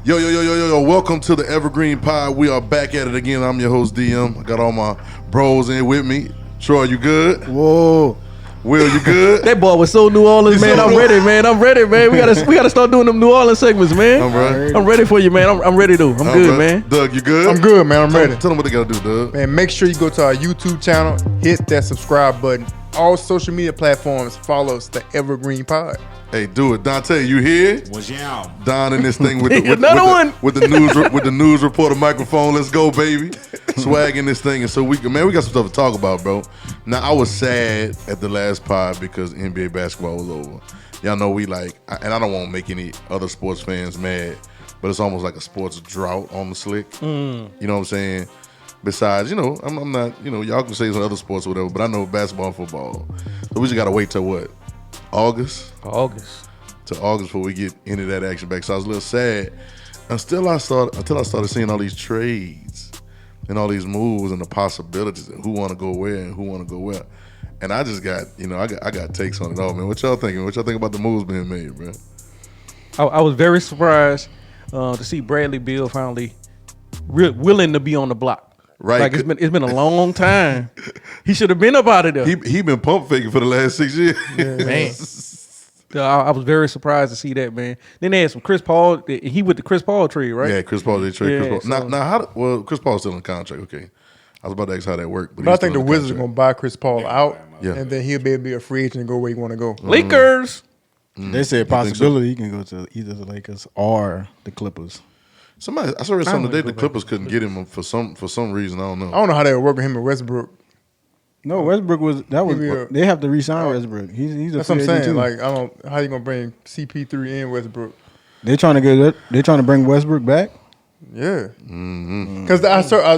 Yo. Welcome to the Evergreen Pod. We are back at it again. I'm your host, DM. I got all my bros in with me. Troy, you good? Whoa. Will, you good? That boy was so New Orleans, man. I'm ready, man. We gotta start doing them New Orleans segments, man. I'm ready for you, man. I'm ready to. I'm good, man. Doug, you good? I'm good, man. I'm ready. Tell them what they gotta do, Doug. Man, make sure you go to our YouTube channel, hit that subscribe button. All social media platforms, follow us, the Evergreen Pod. Hey, do it, Dante. You here? What's y'all? Don in this thing with the Another with the news reporter microphone. Let's go, baby. Swagging this thing, and so we got some stuff to talk about, bro. Now I was sad at the last pod because NBA basketball was over. Y'all know and I don't want to make any other sports fans mad, but it's almost like a sports drought on the slick. You know what I'm saying? Besides, I'm not, y'all can say some other sports or whatever, but I know basketball and football. So we just gotta wait till what? August before we get into that action back. So I was a little sad until I started seeing all these trades and all these moves and the possibilities and who want to go where and who want to go where. And I just got, I got takes on it all, man. What y'all thinking? What y'all think about the moves being made, bro? I was very surprised to see Bradley Beal finally willing to be on the block. Right, like it's been a long time. He should have been up out of there. He been pump faking for the last 6 years. Yeah, man. I was very surprised to see that, man. Then they had some Chris Paul. He with the Chris Paul trade, right? Yeah, Chris Paul. They trade Yeah, Chris Paul. Now, Chris Paul's still in contract. Okay, I was about to ask how that worked, But I think the Wizards are going to buy Chris Paul out, Yeah. and then he'll be able to be a free agent and go where he want to go. Lakers. They said possibility he can go to either the Lakers or the Clippers. I saw something today. The Clippers couldn't get him for some reason. I don't know. I don't know how they would work with him and Westbrook. No, Westbrook they have to re-sign Westbrook. He's a That's what I'm free agent saying. too. Like, how you gonna bring CP3 and Westbrook? They're trying to bring Westbrook back. Yeah, because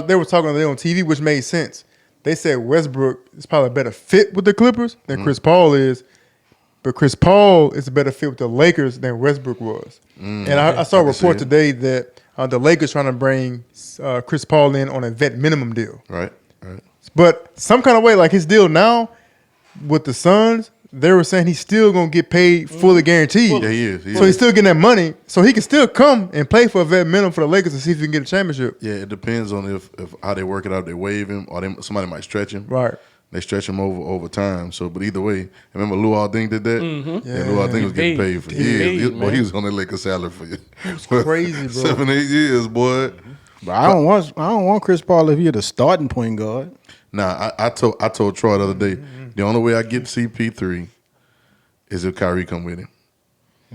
they were talking today on TV, which made sense. They said Westbrook is probably a better fit with the Clippers than Chris Paul is, but Chris Paul is a better fit with the Lakers than Westbrook was. And I saw a report today that the Lakers trying to bring Chris Paul in on a vet minimum deal. Right. But some kind of way, like his deal now with the Suns, they were saying he's still gonna get paid fully guaranteed. Yeah, he is. So he's still getting that money. So he can still come and play for a vet minimum for the Lakers and see if he can get a championship. Yeah, it depends on if how they work it out. They waive him, or somebody might stretch him. Right. They stretch him over time. So, but either way, remember Lou Alding did that. Yeah, Lou Alding was getting paid for years. Boy, he was on that Lakers salary for Crazy, bro. 7-8 years, boy. But I don't want Chris Paul if he's the starting point guard. Nah, I told Troy the other day, the only way I get CP3 is if Kyrie come with him.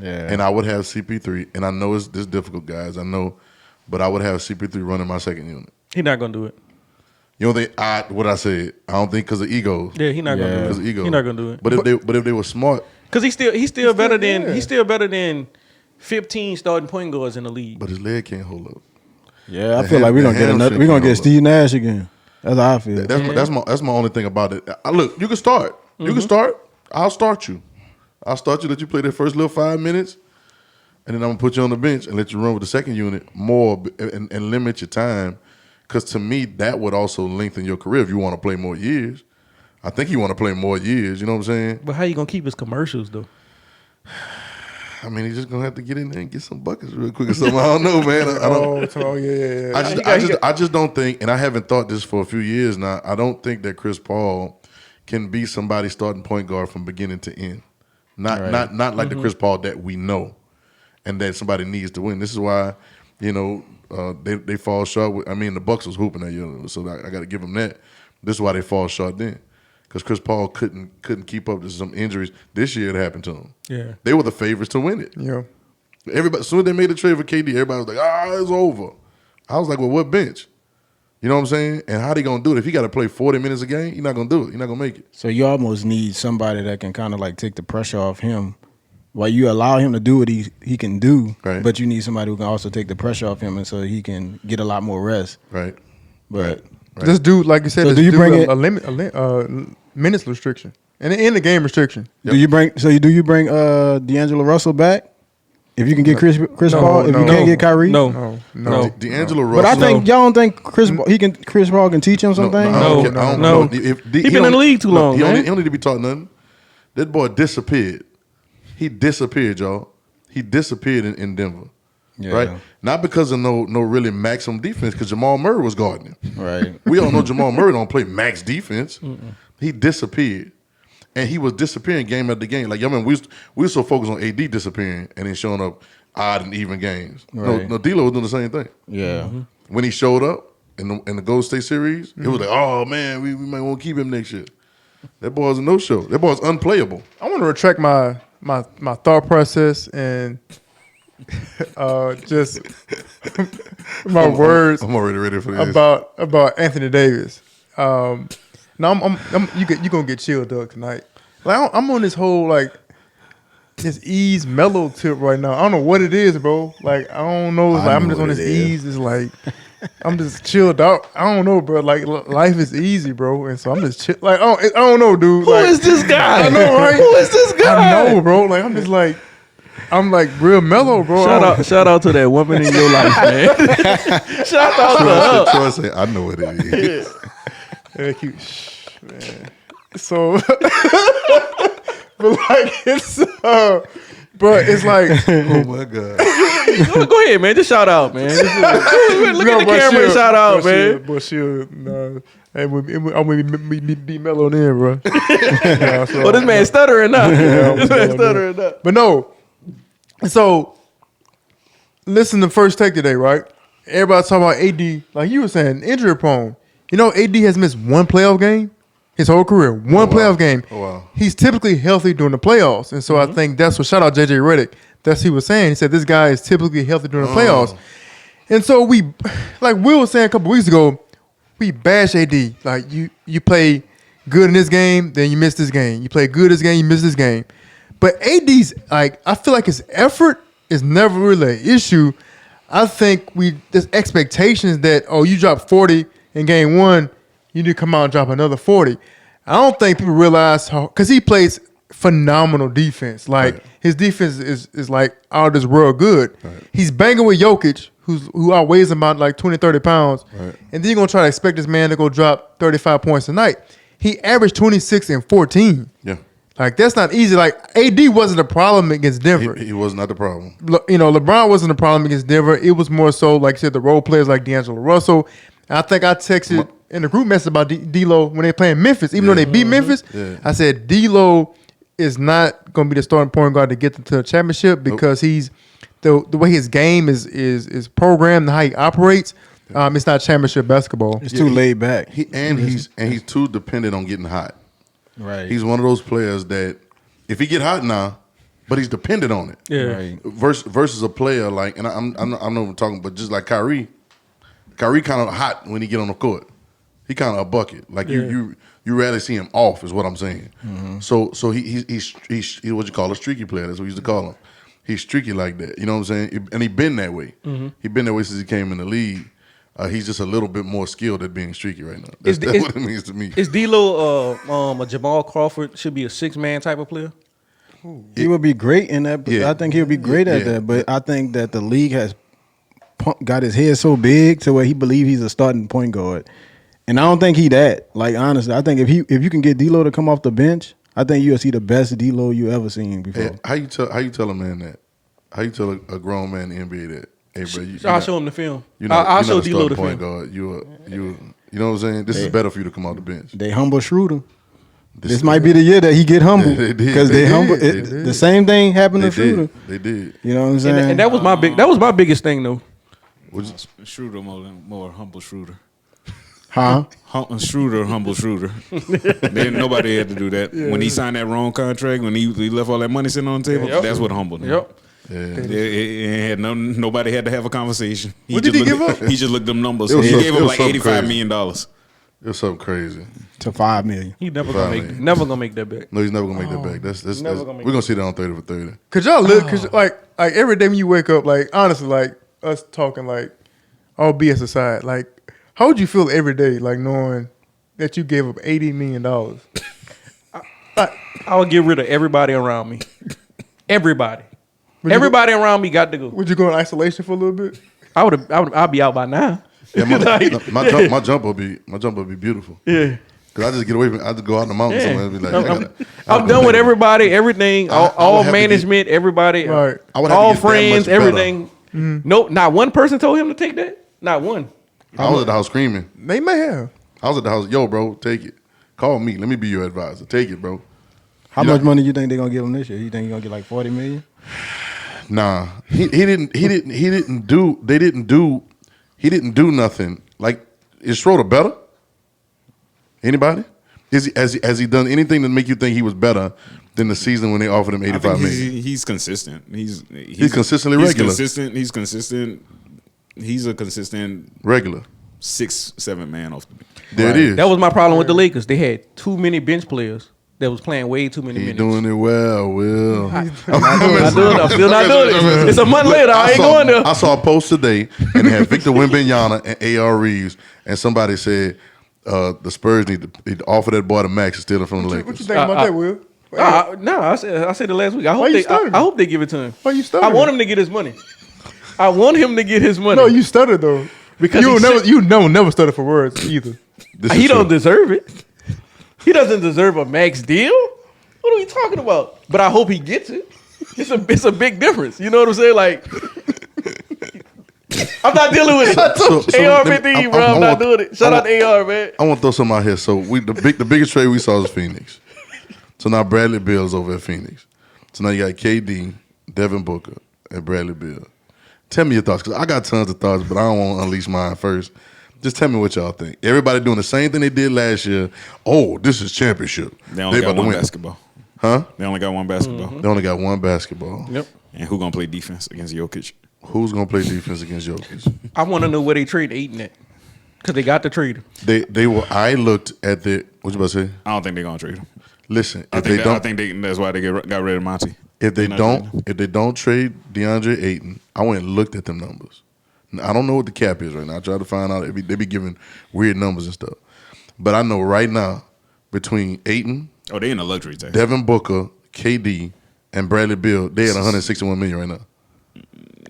Yeah. And I would have CP3, and I know it's difficult, guys. I know, but I would have CP3 running my second unit. He's not gonna do it. You don't think what I said? I don't think because of egos. Yeah, he's not gonna do it. Because of ego. He's not gonna do it. But if they were smart, because he's still better than 15 starting point guards in the league. but his leg can't hold up. Yeah, I feel like we're gonna get Steve Nash again. That's how I feel. That's my only thing about it. Look, you can start. You can start. I'll start you. Let you play that first little 5 minutes, and then I'm gonna put you on the bench and let you run with the second unit more and limit your time. Because to me, that would also lengthen your career if you want to play more years. I think you want to play more years. You know what I'm saying? But how you gonna keep his commercials though? I mean, he's just gonna have to get in there and get some buckets real quick or something. I don't know, man. I just don't think, and I haven't thought this for a few years now. I don't think that Chris Paul can be somebody's starting point guard from beginning to end. Not like the Chris Paul that we know, and that somebody needs to win. This is why, they fall short. The Bucks was hooping that year, so I got to give them that. This is why they fall short then. Because Chris Paul couldn't keep up to some injuries. This year it happened to him. Yeah, they were the favorites to win it. Yeah, everybody. As soon as they made the trade for KD, everybody was like, it's over. I was like, well, what bench? You know what I'm saying? And how they gonna do it? If he got to play 40 minutes a game, you're not gonna do it. You're not gonna make it. So you almost need somebody that can kind of like take the pressure off him. While you allow him to do what he can do, right. But you need somebody who can also take the pressure off him, and so he can get a lot more rest. Right. But this dude, like you said, so do you bring a limit, minutes restriction, and in the game restriction. Yep. Do you bring D'Angelo Russell back? If you can get Chris Paul, if you can't get Kyrie, no. D'Angelo Russell. But I think y'all don't think Chris Paul can teach him something. No. He been in the league too long. He don't need to be taught nothing. That boy disappeared. He disappeared, y'all. He disappeared in Denver. right? Not because of no really maximum defense, because Jamal Murray was guarding him. Right. We all know Jamal Murray don't play max defense. He disappeared. And he was disappearing game after game. Like, I mean, we were so focused on AD disappearing and then showing up odd and even games. Right. No, D'Lo was doing the same thing. Yeah. When he showed up in the Golden State series, it was like, oh, man, we might want to keep him next year. That boy was a no-show. That boy was unplayable. I want to retract my thought process and just my words. I'm already ready for this. About Anthony Davis. No, you gonna get chilled up tonight. Like I'm on this whole like this ease mellow tip right now. I don't know what it is, bro. Like I don't know. It's like I'm just on this ease. It's like I'm just chilled out. I don't know, bro. Like life is easy, bro. And so I'm just chill. Like I don't know, dude. Who is this guy? I know, right? Who is this guy? I know, bro. Like I'm just like. I'm like real mellow, bro. Shout out to that woman in your life, man. Shout out to her. Troy say, I know what it is. Yeah, cute. Man. So, but like it's, but it's like, Oh my God. Go ahead, man. Just shout out, man. Look at the camera and shout out, man. But she'll, no, I'm gonna be mellow in, bro. Yeah, so, Oh, this man stuttering now. This man stuttering now. But no, so listen to First Take today, right? Everybody talking about AD, like you were saying, injury prone. You know, AD has missed one playoff game his whole career. One playoff game. Oh, wow. He's typically healthy during the playoffs. And so I think that's what, shout out JJ Redick, that's what he was saying. He said this guy is typically healthy during the playoffs. And so we, like Will was saying a couple weeks ago, we bash AD. Like you play good in this game, then you miss this game. You play good this game, you miss this game. But AD's, like, I feel like his effort is never really an issue. I think there's expectations that, you dropped 40 in game one, you need to come out and drop another 40. I don't think people realize how, because he plays phenomenal defense. Like, his defense is like out of this world good. Right. He's banging with Jokic, who outweighs him about like 20, 30 pounds. Right. And then you're going to try to expect this man to go drop 35 points a night. He averaged 26 and 14. Yeah. Like, that's not easy. Like, AD wasn't a problem against Denver. He was not the problem. You know, LeBron wasn't a problem against Denver. It was more so, like you said, the role players like D'Angelo Russell. I think I texted in the group message about D'Lo when they playing Memphis. Even though they beat Memphis, I said D'Lo is not going to be the starting point guard to get them to the championship because he's the way his game is programmed and how he operates. It's not championship basketball. It's too laid back. He's too dependent on getting hot. Right. He's one of those players that if he get hot now, but he's dependent on it. Yeah. Right. Versus a player like, and I'm not talking, but just like Kyrie kind of hot when he get on the court. He kind of a bucket. Like you rarely see him off, is what I'm saying. Mm-hmm. So he's what you call a streaky player. That's what we used to call him. He's streaky like that. You know what I'm saying? And he been that way. Mm-hmm. He been that way since he came in the league. He's just a little bit more skilled at being streaky right now. That's what it means to me. Is D'Lo a Jamal Crawford should be a 6-man type of player? He would be great in that. But I think he would be great at that. But I think that the league has got his head so big to where he believes he's a starting point guard, and I don't think he that. Like, honestly, I think if you can get D'Lo to come off the bench, I think you'll see the best D'Lo you ever seen before. Hey, how you tell a man that? How you tell a grown man in the NBA that? Hey, bro, I'll show him the film. I'll show D'Lo the film. Guard. You know what I'm saying? This is better for you to come off the bench. They humble Schroeder. This might be the year that he get humbled because they humble. The same thing happened to Schroeder. They did. You know what I'm saying? And that was my biggest thing though. Schroeder more humble Schroeder. Huh? Schroeder, humble Schroeder. Then nobody had to do that. When he signed that wrong contract, when he left all that money sitting on the table, that's what humbled him. Yep. Yeah. Nobody had to have a conversation. What did he give up? He just looked them numbers. He gave him like $85 million. It was something crazy. To $5 million. He never gonna make that back. No, he's never gonna make that back. That's we're gonna see that on 30 for 30. Could y'all live? Cause like every day when you wake up, like honestly, like us talking, like all BS aside, like how would you feel every day, like knowing that you gave up $80 million? I would get rid of everybody around me. Everybody around me got to go. Would you go in isolation for a little bit? I'd be out by now. Yeah, my jump will be beautiful. Yeah. Cause I just get away from it. I just go out in the mountains somewhere and be like, I'm done with everybody, everything, all management, everybody, right. all friends, everything. Nope, not one person told him to take that. Not one. I was at the house screaming. They may have. I was at the house. Yo, bro, take it. Call me. Let me be your advisor. Take it, bro. How much money you think they're gonna give him this year? You think he's gonna get like 40 million? Nah, he didn't do nothing. Like, is Schroeder better? Anybody? Has he done anything to make you think he was better than the season when they offered him $85 million? He's consistent. He's consistently regular. He's consistent. He's a consistent regular 6-7 man off the bench. There it is. That was my problem with the Lakers. They had too many bench players that was playing way too many minutes. Doing it well, Will. I'm still not doing it. It's a month later. I ain't going there. I saw a post today, and they had Victor Wembanyama and A.R. Reeves, and somebody said the Spurs need to offer that boy the max and steal it from the Lakers. What you think about that, Will? No, I said it last week. I hope they give it to him. Why you stuttering? I want him to get his money. I want him to get his money. No, you stuttered though. Because you never stutter for words either. He don't deserve it. He doesn't deserve a max deal. What are we talking about? But I hope he gets it. It's a big difference. You know what I'm saying? Like, I'm not dealing with it. AR-15, bro. I'm not doing it. Shout out to AR, man. I want to throw something out here. So the biggest trade we saw was Phoenix. So now Bradley Beal's over at Phoenix. So now you got KD, Devin Booker, and Bradley Beal. Tell me your thoughts, because I got tons of thoughts, but I don't want to unleash mine first. Just tell me what y'all think. Everybody doing the same thing they did last year. Oh, this is championship. They only got one basketball. Huh? They only got one basketball. They only got one basketball. Yep. And who gonna play defense against Jokic? Who's gonna play defense against Jokic? I want to know where they trade Ayton at, because they got to trade him. They were. I looked at the. What you about to say? I don't think they're gonna trade him. Listen, I think that's why they got rid of Monty. If they don't trade DeAndre Ayton, I went and looked at them numbers. I don't know what the cap is right now. I tried to find out. They be giving weird numbers and stuff. But I know right now, between Ayton, they in a luxury tax. Devin Booker, KD, and Bradley Beal, they at $161 million right now.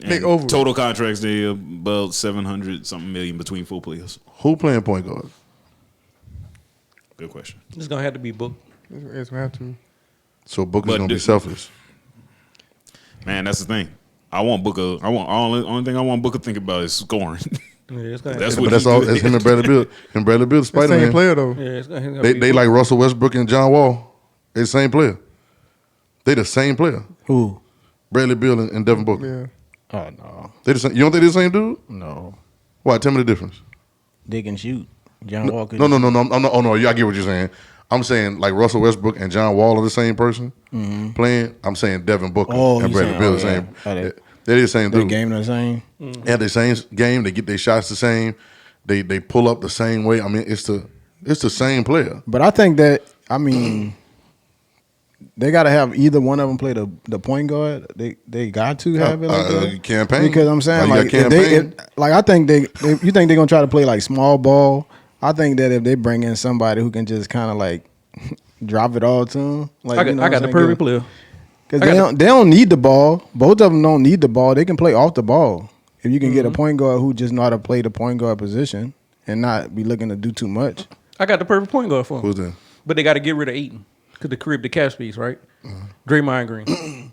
Big over. Total contracts, they about $700-something million between full players. Who playing point guard? Good question. It's gonna have to be Book. It's gonna have to. So Booker's gonna be selfless. Man, that's the thing. I want Booker. Only thing I want Booker to think about is scoring. Yeah, that's all. That's him and Bradley Beal. And Bradley Beal, Spider-Man. Same player though. Yeah, it's gonna they like Russell Westbrook and John Wall. They the same player. They the same player. Who? Bradley Beal and Devin Booker. Yeah. Oh no. They the same. You don't think they the same dude? No. Why? Tell me the difference. They can shoot. John Wall can. No. Oh no. I get what you're saying. I'm saying like Russell Westbrook and John Wall are the same person playing. I'm saying Devin Booker and Bradley Beal the same. They're the same dude. They game the same. Yeah, the same game. They get their shots the same. They pull up the same way. I mean, it's the same player. But I think that they got to have either one of them play the point guard. They got to have it like that. Campaign, because I'm saying I think you think they're gonna try to play like small ball. I think that if they bring in somebody who can just kind of like drop it all to them, like I got the perfect player. Because they don't need the ball. Both of them don't need the ball. They can play off the ball. If you can get a point guard who just know how to play the point guard position and not be looking to do too much. I got the perfect point guard for him. Who's that? But they got to get rid of Ayton because the crib the cap space, right? Draymond Green.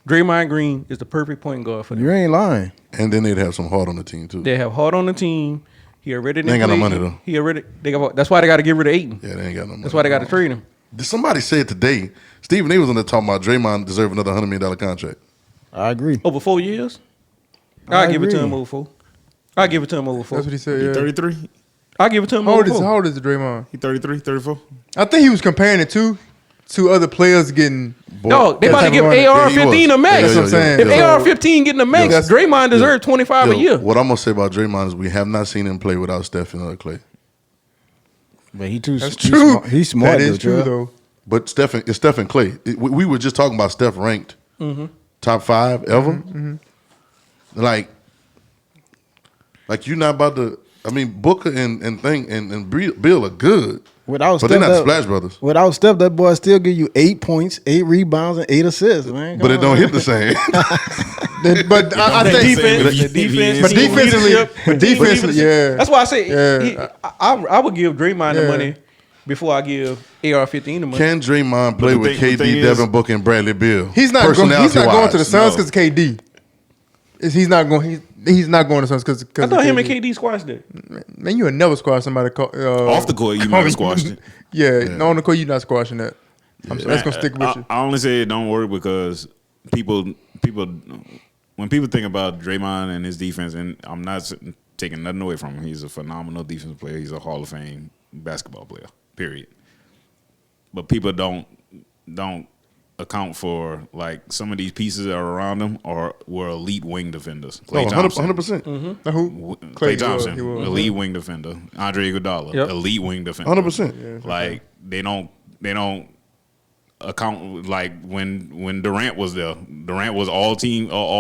Draymond Green is the perfect point guard for them. You ain't lying. And then they'd have some heart on the team too. They have heart on the team. He already they ain't got no money though. That's why they got to get rid of Ayton. Yeah, they ain't got no money. That's why they got to trade him. Somebody said today, Stephen A was on there talking about Draymond deserve another $100 million contract. I agree. Over 4 years? I'll give it to him over 4. I'll give it to him over 4. That's what he said. He Yeah. 33. I'll give it to him over 4. How old is Draymond? He 33, 34. I think he was comparing it to other players getting. No, they about to give AR-15 a max. That's what I'm saying. If AR-15 getting a max, Draymond deserves 25 a year. What I'm gonna say about Draymond is we have not seen him play without Steph and Clay. But that's true. He's smart. That is true though. But it's Steph and Clay. We were just talking about Steph ranked top 5 ever. Like you're not about to. I mean, Booker and Beal are good. But they're not the Splash Brothers. Without Steph, that boy still give you 8 points, 8 rebounds, and 8 assists, man. But it don't hit the same. But I think defensively, yeah. That's why I say I would give Draymond the money before I give AR-15 the money. Can Draymond play with KD, Devin Booker, and Bradley Beal? He's not going to the Suns because of KD. He's not going. He's not going to Suns because I thought him and KD squashed it. Man, you would never squash somebody. Off the court, you might have squashed it. Yeah, on the court, you're not squashing that. That's gonna stick with you. I only say it don't work because people when people think about Draymond and his defense, and I'm not taking nothing away from him. He's a phenomenal defensive player. He's a Hall of Fame basketball player. Period. But people don't account for like some of these pieces that are around him were elite wing defenders. Klay Thompson, 100%. Who? Klay Thompson, elite wing defender. Andre Iguodala, elite wing defender. 100%. Like they don't account like when Durant was there. Durant was all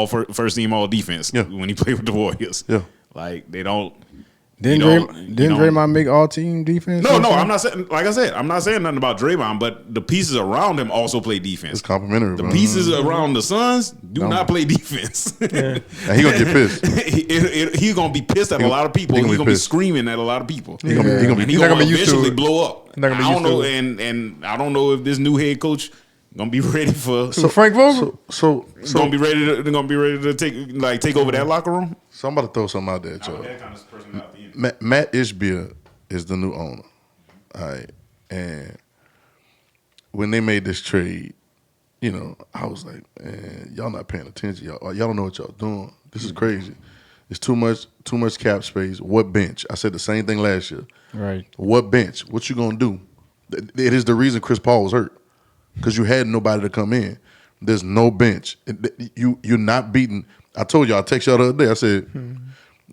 first team all defense when he played with the Warriors. Yeah. Like they don't. Didn't Draymond make all team defense? No, I'm not saying. Like I said, I'm not saying nothing about Draymond, but the pieces around him also play defense. It's complimentary. The pieces around the Suns do not play defense. And he gonna get pissed. He's gonna be pissed at a lot of people. He's gonna be screaming at a lot of people. He's gonna be eventually blow up. I don't know, and I don't know if this new head coach gonna be ready for. So Frank Vogel. So gonna be ready to take over that locker room. So I'm about to throw something out there, Joe. Matt Ishbia is the new owner. All right. And when they made this trade, you know, I was like, man, y'all not paying attention. Y'all don't know what y'all doing. This is crazy. It's too much cap space. What bench? I said the same thing last year. Right. What bench? What you gonna do? It is the reason Chris Paul was hurt. Because you had nobody to come in. There's no bench. You're not beating. I told you, I texted y'all the other day. I said,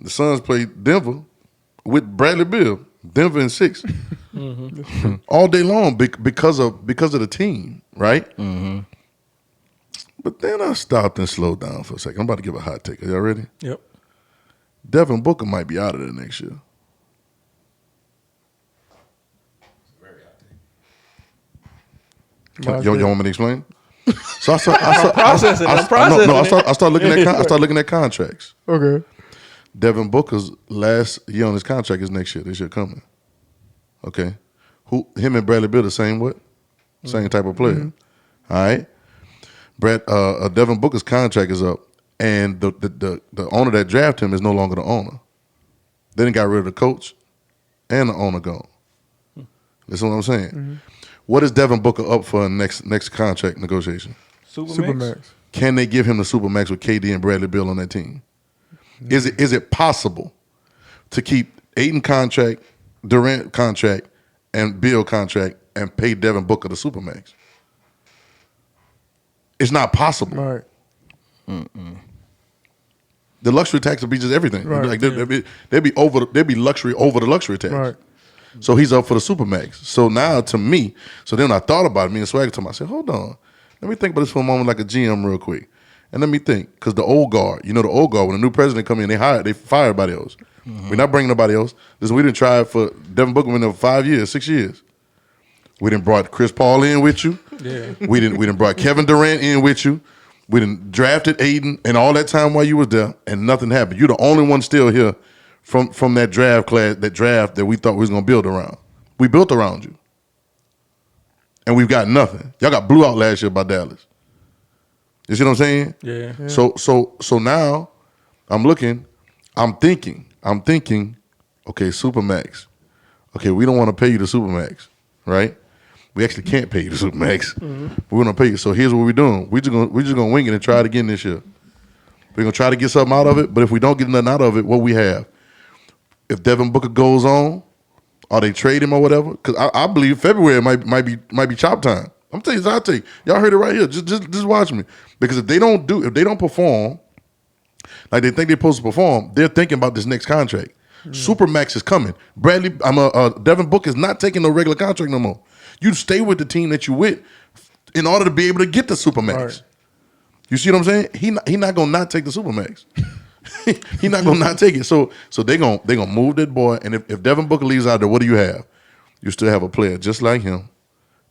the Suns played Denver with Bradley Beal, Denver in 6, all day long because of the team, right? Mm-hmm. But then I stopped and slowed down for a second. I'm about to give a hot take. Are y'all ready? Yep. Devin Booker might be out of there next year. Y'all want me to explain? So I start looking at contracts. Okay. Devin Booker's last year on his contract is next year. This year coming. Okay. Him and Bradley Beal the same what? Same type of player. Mm-hmm. All right. Devin Booker's contract is up, and the owner that drafted him is no longer the owner. They done got rid of the coach and the owner gone. Listen what I'm saying. Mm-hmm. What is Devin Booker up for next contract negotiation? Supermax. Can they give him the Supermax with KD and Bradley Beal on that team? Mm-hmm. Is it possible to keep Ayton contract, Durant contract, and Beal contract and pay Devin Booker the Supermax? It's not possible. Right. The luxury tax would be just everything. Right. Like they'd be luxury over the luxury tax. Right. So he's up for the Supermax. So now to me, so then I thought about it. Me and Swagger told me, I said, hold on. Let me think about this for a moment like a GM real quick. And let me think. Because the old guard, when a new president come in, they fire everybody else. Mm-hmm. We're not bringing nobody else. Listen, we didn't try it for Devin Booker been there for 5 years, 6 years. We didn't brought Chris Paul in with you. Yeah. We didn't brought Kevin Durant in with you. We didn't drafted Ayton and all that time while you was there, and nothing happened. You're the only one still here from that draft that we thought we was gonna build around. We built around you, and we've got nothing. Y'all got blew out last year by Dallas. You see what I'm saying? Yeah. So now I'm looking. I'm thinking. Okay, Supermax. Okay, we don't want to pay you the Supermax, right? We actually can't pay you the Supermax. Mm-hmm. But we're gonna pay you. So here's what we're doing. We're just gonna wing it and try it again this year. We're gonna try to get something out of it. But if we don't get nothing out of it, what we have? If Devin Booker goes on, or they trade him or whatever, because I believe February might be chop time. I'm telling you, Dante, y'all heard it right here. Just watch me. Because if they don't perform like they think they're supposed to perform, they're thinking about this next contract. Supermax is coming. Devin Booker is not taking no regular contract no more. You stay with the team that you with in order to be able to get the Supermax. Right. You see what I'm saying? He not gonna not take the Supermax. He not gonna not take it. So they gonna move that boy. And if Devin Booker leaves out there, what do you have? You still have a player just like him,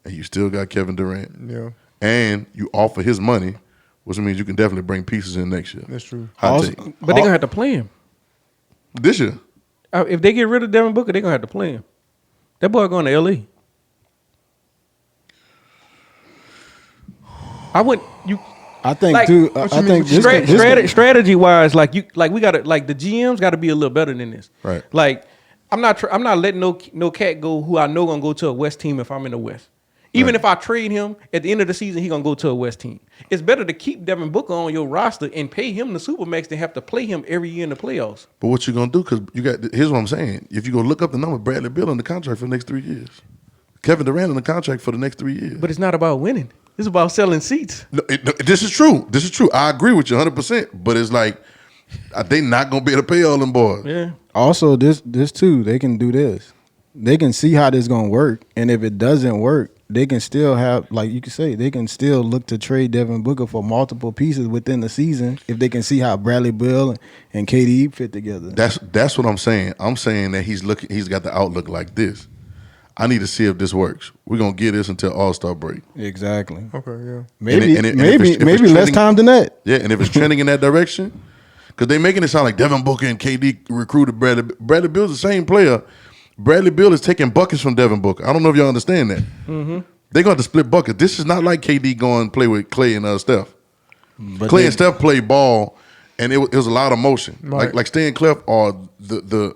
and you still got Kevin Durant. Yeah. And you offer his money, which means you can definitely bring pieces in next year. That's true. But they're gonna have to play him this year. If they get rid of Devin Booker, they're gonna have to play him. That boy going to LA. I think Like, too. I think strategy wise, like we gotta like the GMs got to be a little better than this. Right. Like I'm not letting no cat go who I know gonna go to a West team if I'm in the West. Even if I trade him at the end of the season, he gonna go to a West team. It's better to keep Devin Booker on your roster and pay him the supermax than have to play him every year in the playoffs. But what you gonna do? Because here's what I'm saying. If you go look up the number, Bradley Beal on the contract for the next 3 years. Kevin Durant on the contract for the next 3 years. But it's not about winning. It's about selling seats. No, this is true. This is true. I agree with you 100%. But it's like they not gonna be able to pay all them boys. Yeah. Also, this too, they can do this. They can see how this gonna work, and if it doesn't work, they can still have, like you can say, they can still look to trade Devin Booker for multiple pieces within the season if they can see how Bradley Beal and KD fit together. That's what I'm saying. I'm saying that he's got the outlook like this. I need to see if this works. We're gonna get this until All-Star break. Exactly. Okay, yeah. Maybe if it's less trending, time than that. Yeah, and if it's trending in that direction, because they're making it sound like Devin Booker and KD recruited Bradley. Bradley Beal's the same player. Bradley Beal is taking buckets from Devin Booker. I don't know if y'all understand that. Mm-hmm. They're going to split buckets. This is not like KD going to play with Clay and Steph. But Clay and Steph play ball, and it was a lot of motion. Right. Like Stan Clef are the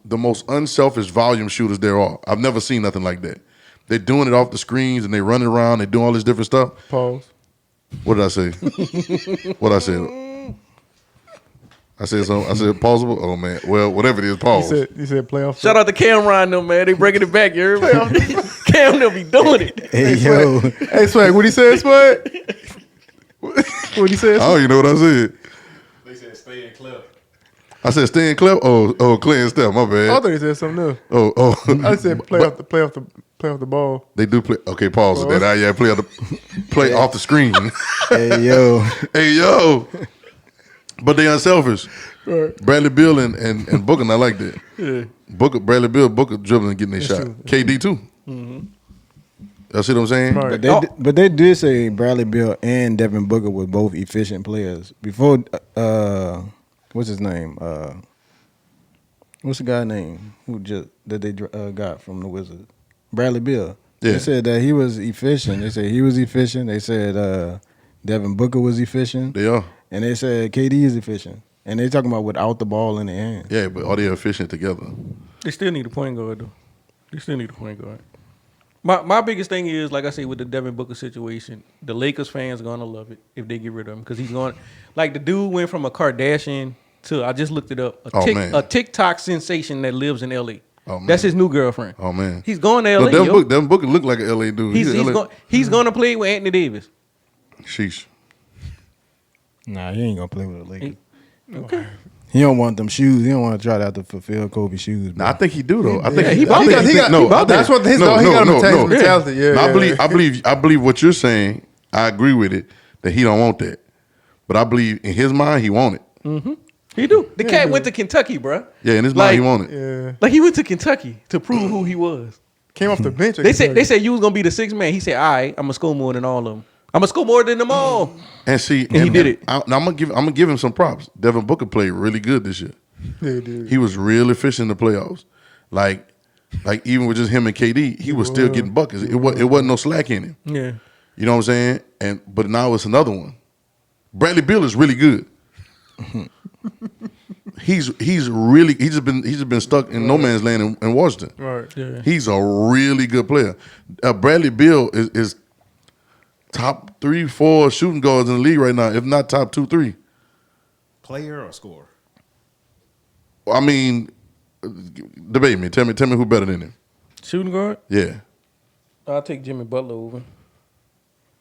most unselfish volume shooters there are. I've never seen nothing like that. They're doing it off the screens and they running around. They doing all this different stuff. Pause. What did I say? What I said? I said something. I said pausable. Oh man. Well, whatever it is, pause. He said playoff. Shout out to Cameron though, man. They breaking it back. You heard me? Cam, they'll be doing it. Hey, yo. Hey, Swag, what he said, Swag? What he said? I don't even know what I said. They said stay in Cliff. I said Stan Clef. Oh, Clay and Steph. My I bad. thought he said something else. Oh. I said play off the ball. They do play. Okay, pause that. Yeah, play off the screen. Hey, yo. Hey, yo. But they unselfish. Right. Bradley Beal and Booker not like that. Yeah. Bradley Beal, Booker dribbling and getting their shot. true. KD too. Mm-hmm. Y'all see what I'm saying? Right. But they did say Bradley Beal and Devin Booker were both efficient players. Before, what's his name? What's the guy name that they got from the Wizards? Bradley Beal. Yeah. They said that he was efficient. They said he was efficient. They said Devin Booker was efficient. They are. And they said KD is efficient. And they talking about without the ball in the hand. Yeah, but are they efficient together? They still need a point guard though. They still need a point guard. My biggest thing is, like I say, with the Devin Booker situation, the Lakers fans are gonna love it if they get rid of him because he's going. Like the dude went from a Kardashian to, I just looked it up, a TikTok sensation that lives in LA. Oh, man. That's his new girlfriend. Oh man, he's going to LA. Devin Booker look like an LA dude. He's going to play with Anthony Davis. Sheesh. Nah, he ain't gonna play with the Lakers. Okay. He don't want them shoes. He don't want to try to have to fulfill Kobe's shoes. Nah, I think he do though. I think he got that's what his dog. He got a tax mentality. Yeah, I believe what you're saying. I agree with it that he don't want that, but I believe in his mind he want it. Mm-hmm. He do. The cat went to Kentucky, bro. Yeah, in his mind he want it. Yeah. Like he went to Kentucky to prove who he was. Came off the bench. They said you was gonna be the sixth man. He said, "All right, I'm gonna score more than all of them. I'm gonna score more than them all." And see, he did it. I'm gonna give him some props. Devin Booker played really good this year. Yeah, dude. He was real efficient in the playoffs. Like even with just him and KD, he was still getting buckets. It wasn't no slack in him. Yeah. You know what I'm saying? But now it's another one. Bradley Beal is really good. he's just been stuck in no man's land in Washington. Right. Yeah. He's a really good player. Bradley Beal is top 3-4 shooting guards in the league right now, if not top 2-3. Player or scorer? I mean, debate me. Tell me who better than him. Shooting guard? Yeah. I'll take Jimmy Butler over.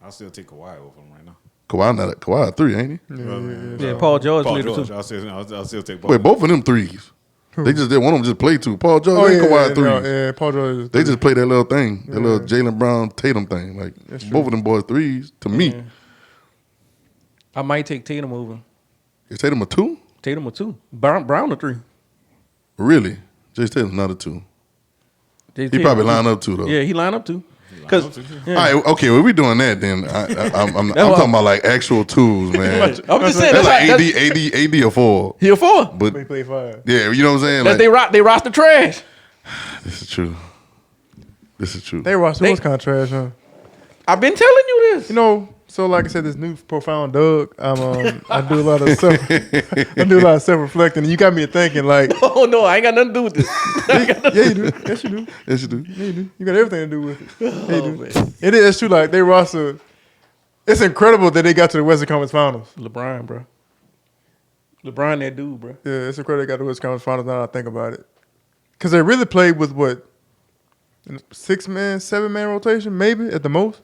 I'll still take Kawhi over him right now. Kawhi a 3, ain't he? Yeah, Paul George played George. it too. I'll still take Wait, both of them threes. They just did one of them just play two. Paul George and Kawhi threes. Yeah, Paul George. They just play that little thing, that little Jaylen Brown Tatum thing. Like both of them boys threes to me. I might take Tatum over. Is Tatum a 2? Tatum a 2. Brown a 3. Really? Jason Tatum's not a 2. He probably line up 2 though. Yeah, he line up 2. Cause all right, okay, well we doing that then. I'm talking about like actual 2s, man. I'm just saying that's like AD a 4. He a 4. But They play 5. Yeah, you know what I'm saying? Like, they roster trash. This is true. They roster was kind of trash, huh? I've been telling you this. You know, So, like I said, this new profound Doug. I do a lot of self-reflecting, and you got me thinking like, Oh no, I ain't got nothing to do with this. yeah, you do. Yes, you do. Yes, you do. Yeah, you do. You got everything to do with it. Yeah, you do. Man. It is true. Like they roster, it's incredible that they got to the Western Conference Finals. LeBron, bro. LeBron, that dude, bro. Yeah, it's incredible they got to the Western Conference Finals. Now that I think about it, because they really played with what 6-man, 7-man rotation, maybe at the most.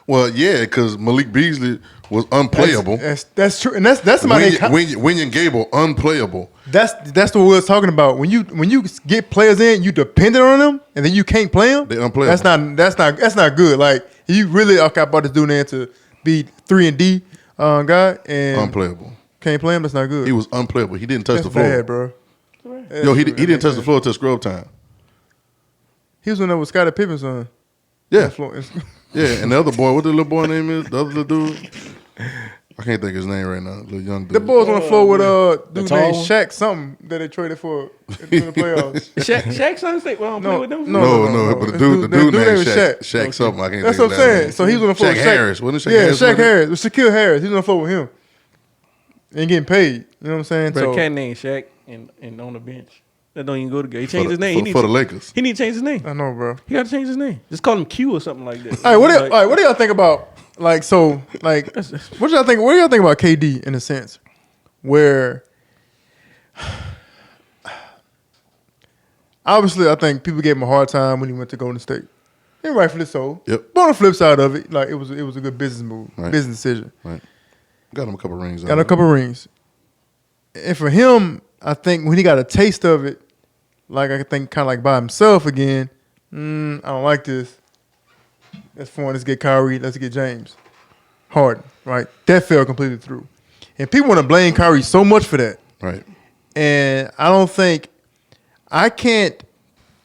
Well, yeah, because Malik Beasley was unplayable. That's true, and that's somebody. Winion Gable unplayable. That's what we was talking about. When you get players in, you dependent on them, and then you can't play them. They unplayable. That's not good. Like you really about this dude in to be 3-and-D guy and Unplayable. Can't play him. That's not good. He was unplayable. He didn't touch That's the floor, bad, bro. Yo, he didn't touch the floor till scrub time. He was in there with Scottie Pippen's son. Yeah, yeah. And the other boy, what the little boy name is? The other little dude. I can't think of his name right now. Little young dude. The boys on the floor with dude named Shaq something that they traded for in the playoffs. Shaq son say, well, I don't play with them. No, but the dude named Shaq. Shaq something. I can't. That's what I'm saying. So he was on the floor. Shaq with Harris, wasn't it? Shaq Harris. Shaq Harris. It was Shaquille Harris. He was on the floor with him and getting paid. You know what I'm saying? But a cat named Shaq and on the bench. That don't even go together. He changed his name. For the Lakers. He need to change his name. I know, bro. He got to change his name. Just call him Q or something like that. All right, what do y'all think about what do y'all think? What do y'all think about KD in a sense where obviously I think people gave him a hard time when he went to Golden State, and rightfully so. Yep. But on the flip side of it, like it was a good business move, Right. business decision. Right. Got him a couple rings. Got a couple rings, and for him, I think when he got a taste of it, like I think kind of like by himself again, I don't like this. That's fun. Let's get Kyrie. Let's get James Harden. Right? That fell completely through. And people want to blame Kyrie so much for that. Right. And I think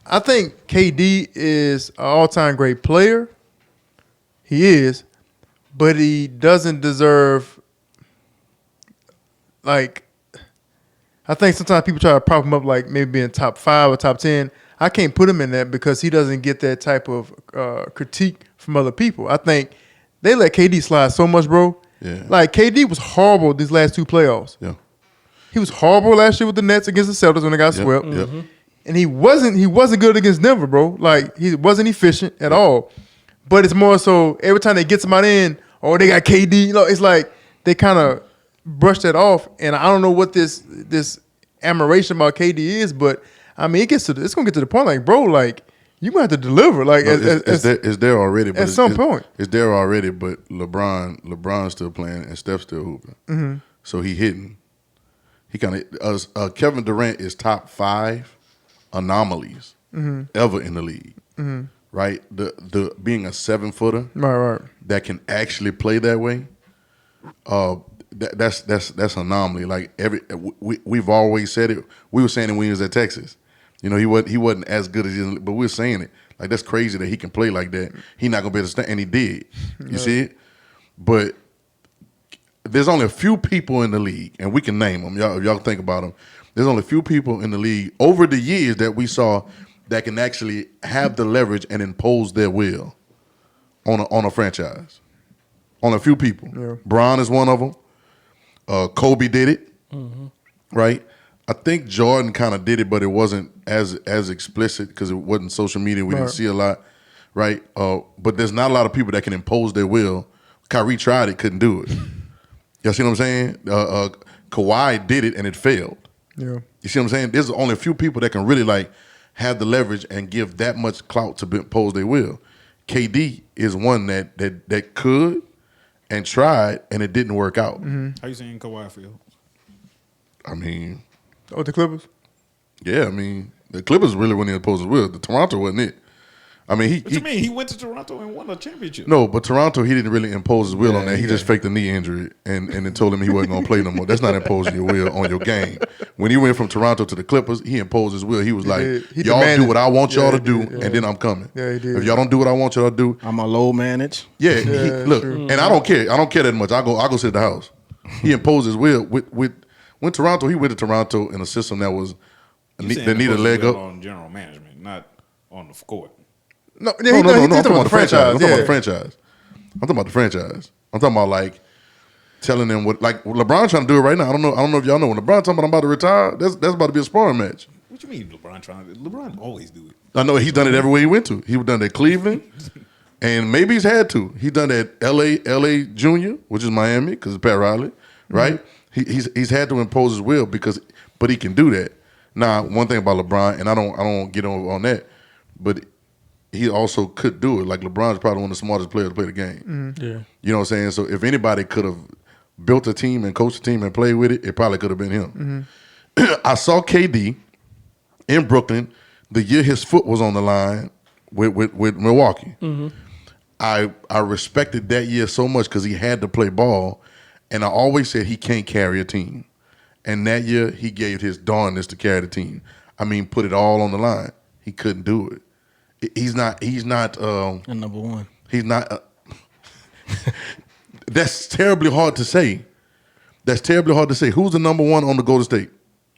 KD is an all-time great player. He is. But he doesn't deserve, I think sometimes people try to prop him up like maybe being top 5 or top 10. I can't put him in that because he doesn't get that type of critique from other people. I think they let KD slide so much, bro. Yeah. Like KD was horrible these last 2 playoffs. Yeah. He was horrible last year with the Nets against the Celtics when they got swept. Yep. And he wasn't good against Denver, bro. Like he wasn't efficient at all. But it's more so every time they get somebody in, oh, they got KD. You know, it's like they kind of brush that off. And I don't know what this admiration about KD is, but I mean, it's gonna get to the point, like, bro, like you gonna have to deliver, like, it's there already. But at some point, it's there already. But LeBron's still playing and Steph's still hooping, so he hitting. He kind of Kevin Durant is top 5 anomalies ever in the league, right? The being a 7-footer, right, that can actually play that way. That's an anomaly. Like we've always said it. We were saying it when he was at Texas. You know, he wasn't as good as he, but we were saying it. Like that's crazy that he can play like that. He not gonna be able to stand, and he did. You see it? But there's only a few people in the league, and we can name them. Y'all think about them. There's only a few people in the league over the years that we saw that can actually have the leverage and impose their will on a franchise. Only a few people. Yeah. Bron is one of them. Kobe did it, right? I think Jordan kind of did it, but it wasn't as explicit because it wasn't social media. We didn't see a lot, right? But there's not a lot of people that can impose their will. Kyrie tried it, couldn't do it. Y'all see what I'm saying? Kawhi did it and it failed. Yeah. You see what I'm saying? There's only a few people that can really like have the leverage and give that much clout to impose their will. KD is one that could and tried and it didn't work out. How you saying Kawhi feel? I mean, the Clippers? Yeah, I mean, the Clippers really wouldn't impose his will. The Toronto wasn't it. I mean, What you mean? He went to Toronto and won a championship. No, but Toronto, he didn't really impose his will on that. He just faked a knee injury and then told him he wasn't going to play no more. That's not imposing your will on your game. When he went from Toronto to the Clippers, he imposed his will. He was like, y'all do what I want y'all to do, and then I'm coming. Yeah, he did. If y'all don't do what I want y'all to do, I'm a low manage. Yeah, look, and I don't care. I don't care that much. I go sit at the house. He imposed his will. When Toronto, he went to Toronto in a system that was that needed a leg up. On general management, not on the court. No, I'm talking about the franchise. I'm talking about the franchise. I'm talking about like telling them what, like LeBron trying to do it right now. I don't know if y'all know when LeBron talking about I'm about to retire. That's about to be a sparring match. What you mean LeBron trying to? LeBron always do it. I know he's done it everywhere he went to. He done it at Cleveland, and maybe he's had to. He done it at LA Junior, which is Miami, because it's Pat Riley, right? He's had to impose his will but he can do that. Now, one thing about LeBron, and I don't get on that, but he also could do it. Like LeBron's probably one of the smartest players to play the game. Yeah. You know what I'm saying? So if anybody could have built a team and coached a team and played with it probably could have been him. I saw KD in Brooklyn the year his foot was on the line with Milwaukee. I respected that year so much because he had to play ball, and I always said he can't carry a team. And that year he gave his darndest to carry the team. I mean, put it all on the line. He couldn't do it. He's not. And number one. He's not. That's terribly hard to say. Who's the number one on the Golden State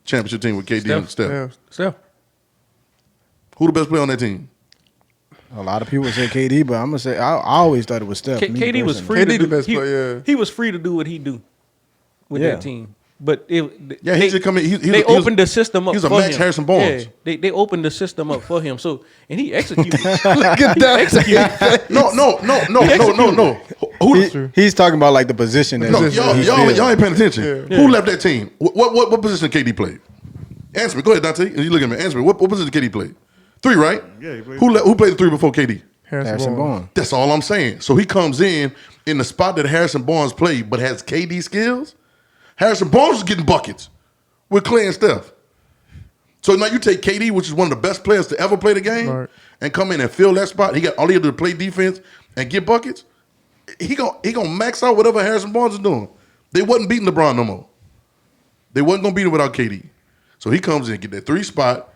championship team with KD and Steph? Yeah. Steph. Who the best player on that team? A lot of people say KD, but I'm gonna say I always thought it was Steph. KD was free. KD to do, the best player. He was free to do what he do with that team. But He just come in. They opened the system up. He was a for Max him. Harrison Barnes. Yeah, they opened the system up for him. So and he executed. Look at that. No. He's talking about like the position that Y'all ain't paying attention. Yeah. Who left that team? What position KD played? Answer me. Go ahead, Dante. You look at me. Answer me. What position KD played? 3, right? Yeah, he played. Who played the 3 before KD? Harrison Barnes. That's all I'm saying. So he comes in the spot that Harrison Barnes played, but has KD skills. Harrison Barnes is getting buckets with Clay and Steph. So now you take KD, which is one of the best players to ever play the game, and come in and fill that spot. He got all he had to do to play defense and get buckets. He gonna max out whatever Harrison Barnes is doing. They wasn't beating LeBron no more. They wasn't gonna beat him without KD. So he comes in and get that 3 spot,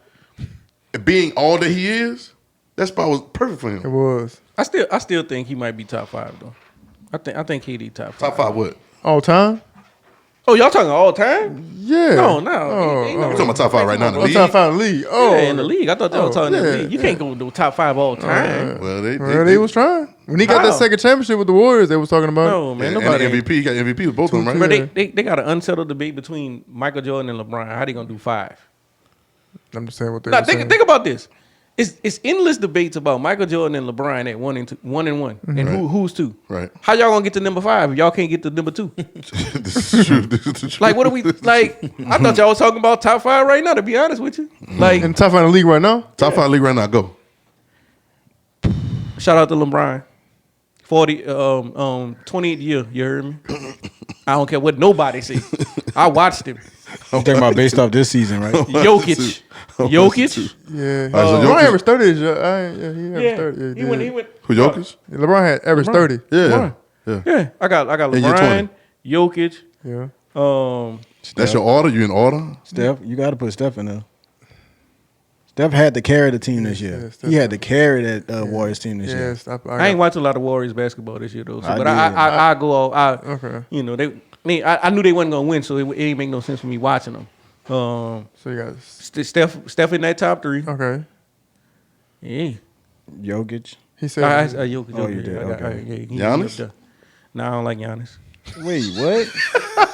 and being all that he is, that spot was perfect for It him. was. I still think he might be top 5 though. I think KD top 5. Top 5 what? All time? Oh, y'all talking all time? Yeah. No. I'm talking about top 5 right now in the Oh, league. top 5 in the league. Oh, Yeah, in the league. I thought y'all were talking in the yeah, league. You can't go to top 5 all time. Well, they was trying. When he got that How? second championship with the Warriors, they was talking about. No, man. and Nobody. MVP. He got MVP with both of them, right? But they got an unsettled debate between Michael Jordan and LeBron. How they gonna do 5? I'm just saying what they Now were saying. think about this. It's endless debates about Michael Jordan and LeBron at 1 and 1, and who's 2. Right. How y'all gonna get to number 5 if y'all can't get to number 2? This is true. This is the truth. Like, what are we like? I thought y'all was talking about top 5 right now. To be honest with you, like, In top 5 in the league right now? Top 5 league right now. Go. shout out to LeBron, 20th year. You heard me? I don't care what nobody say. I watched him. I'm talking about based off this season, right? Jokic. Yeah. All right, so LeBron Jokic- averaged 30 this year. He averaged 30. He went. Who, Jokic? LeBron had averaged 30. Yeah. Yeah, I got In year LeBron, Jokic. Yeah. That's your order? You in order? Steph, you got to put Steph in there. Steph had to carry the team this year. Steph He had to carry that Warriors team this year. Yes. I ain't watched a lot of Warriors basketball this year though. So, I but did. I go off. Okay. You know I knew they wasn't gonna win, so it ain't make no sense for me watching them. So you got. Steph in that top 3. Okay. Yeah. Jokic. He said. Jokic. Oh, you did, okay. Giannis? No, I don't like Giannis. Wait, what?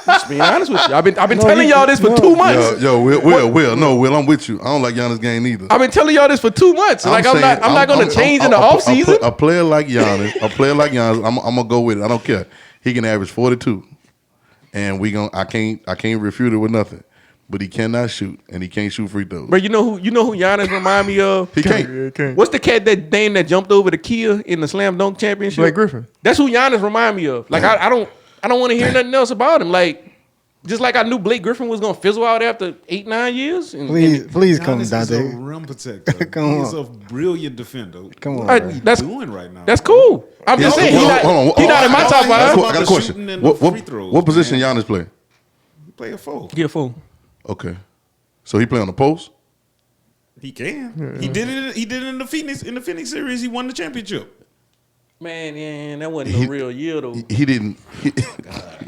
Just being honest with you, I've been telling y'all this for 2 months. Will, I'm with you. I don't like Giannis' game either. I've been telling y'all this for 2 months. I'm not gonna change in the offseason. A player like Giannis, I'm gonna go with it. I don't care. He can average 42, and I can't refute it with nothing. But he cannot shoot, and he can't shoot free throws. But you know who Giannis remind me of? He can't. Yeah, okay. What's the cat that jumped over the Kia in the slam dunk championship? Blake Griffin. That's who Giannis remind me of. Like I don't want to hear nothing else about him. Like just like I knew Blake Griffin was gonna fizzle out after 8-9 years. Please come, Giannis is Dante. a rim protector. Come He's on. a brilliant defender. Come on. What bro. that's doing right now. that's cool. I'm just saying he's not in my top I 5. got a question. Shooting and the free throws, What position Giannis play? He play a 4. Get full. Okay, so he play on the post. He can. He did it. He did it in the Phoenix series. He won the championship. Man, that wasn't no real year though. He didn't.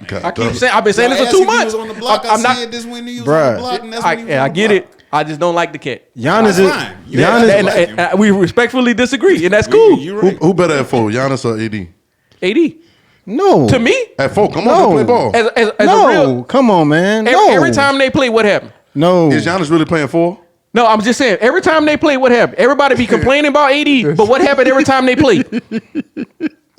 God, I keep damn. saying I've been saying this for 2 He months. was on the block. I'm not. said this when he was Bruh. on the block, and that's when he was on I the get block. it. I just don't like the cat. Giannis That's is fine. Giannis. And we respectfully disagree, and that's cool. You're right. Who better at 4, Giannis or AD? AD. No. To me, At 4, come on, play ball. as No. a real, Come on, man. No. every time they play, what happened? No. Is Giannis really playing 4? No, I'm just saying. Every time they play, what happened? Everybody be complaining about AD, but what happened every time they play?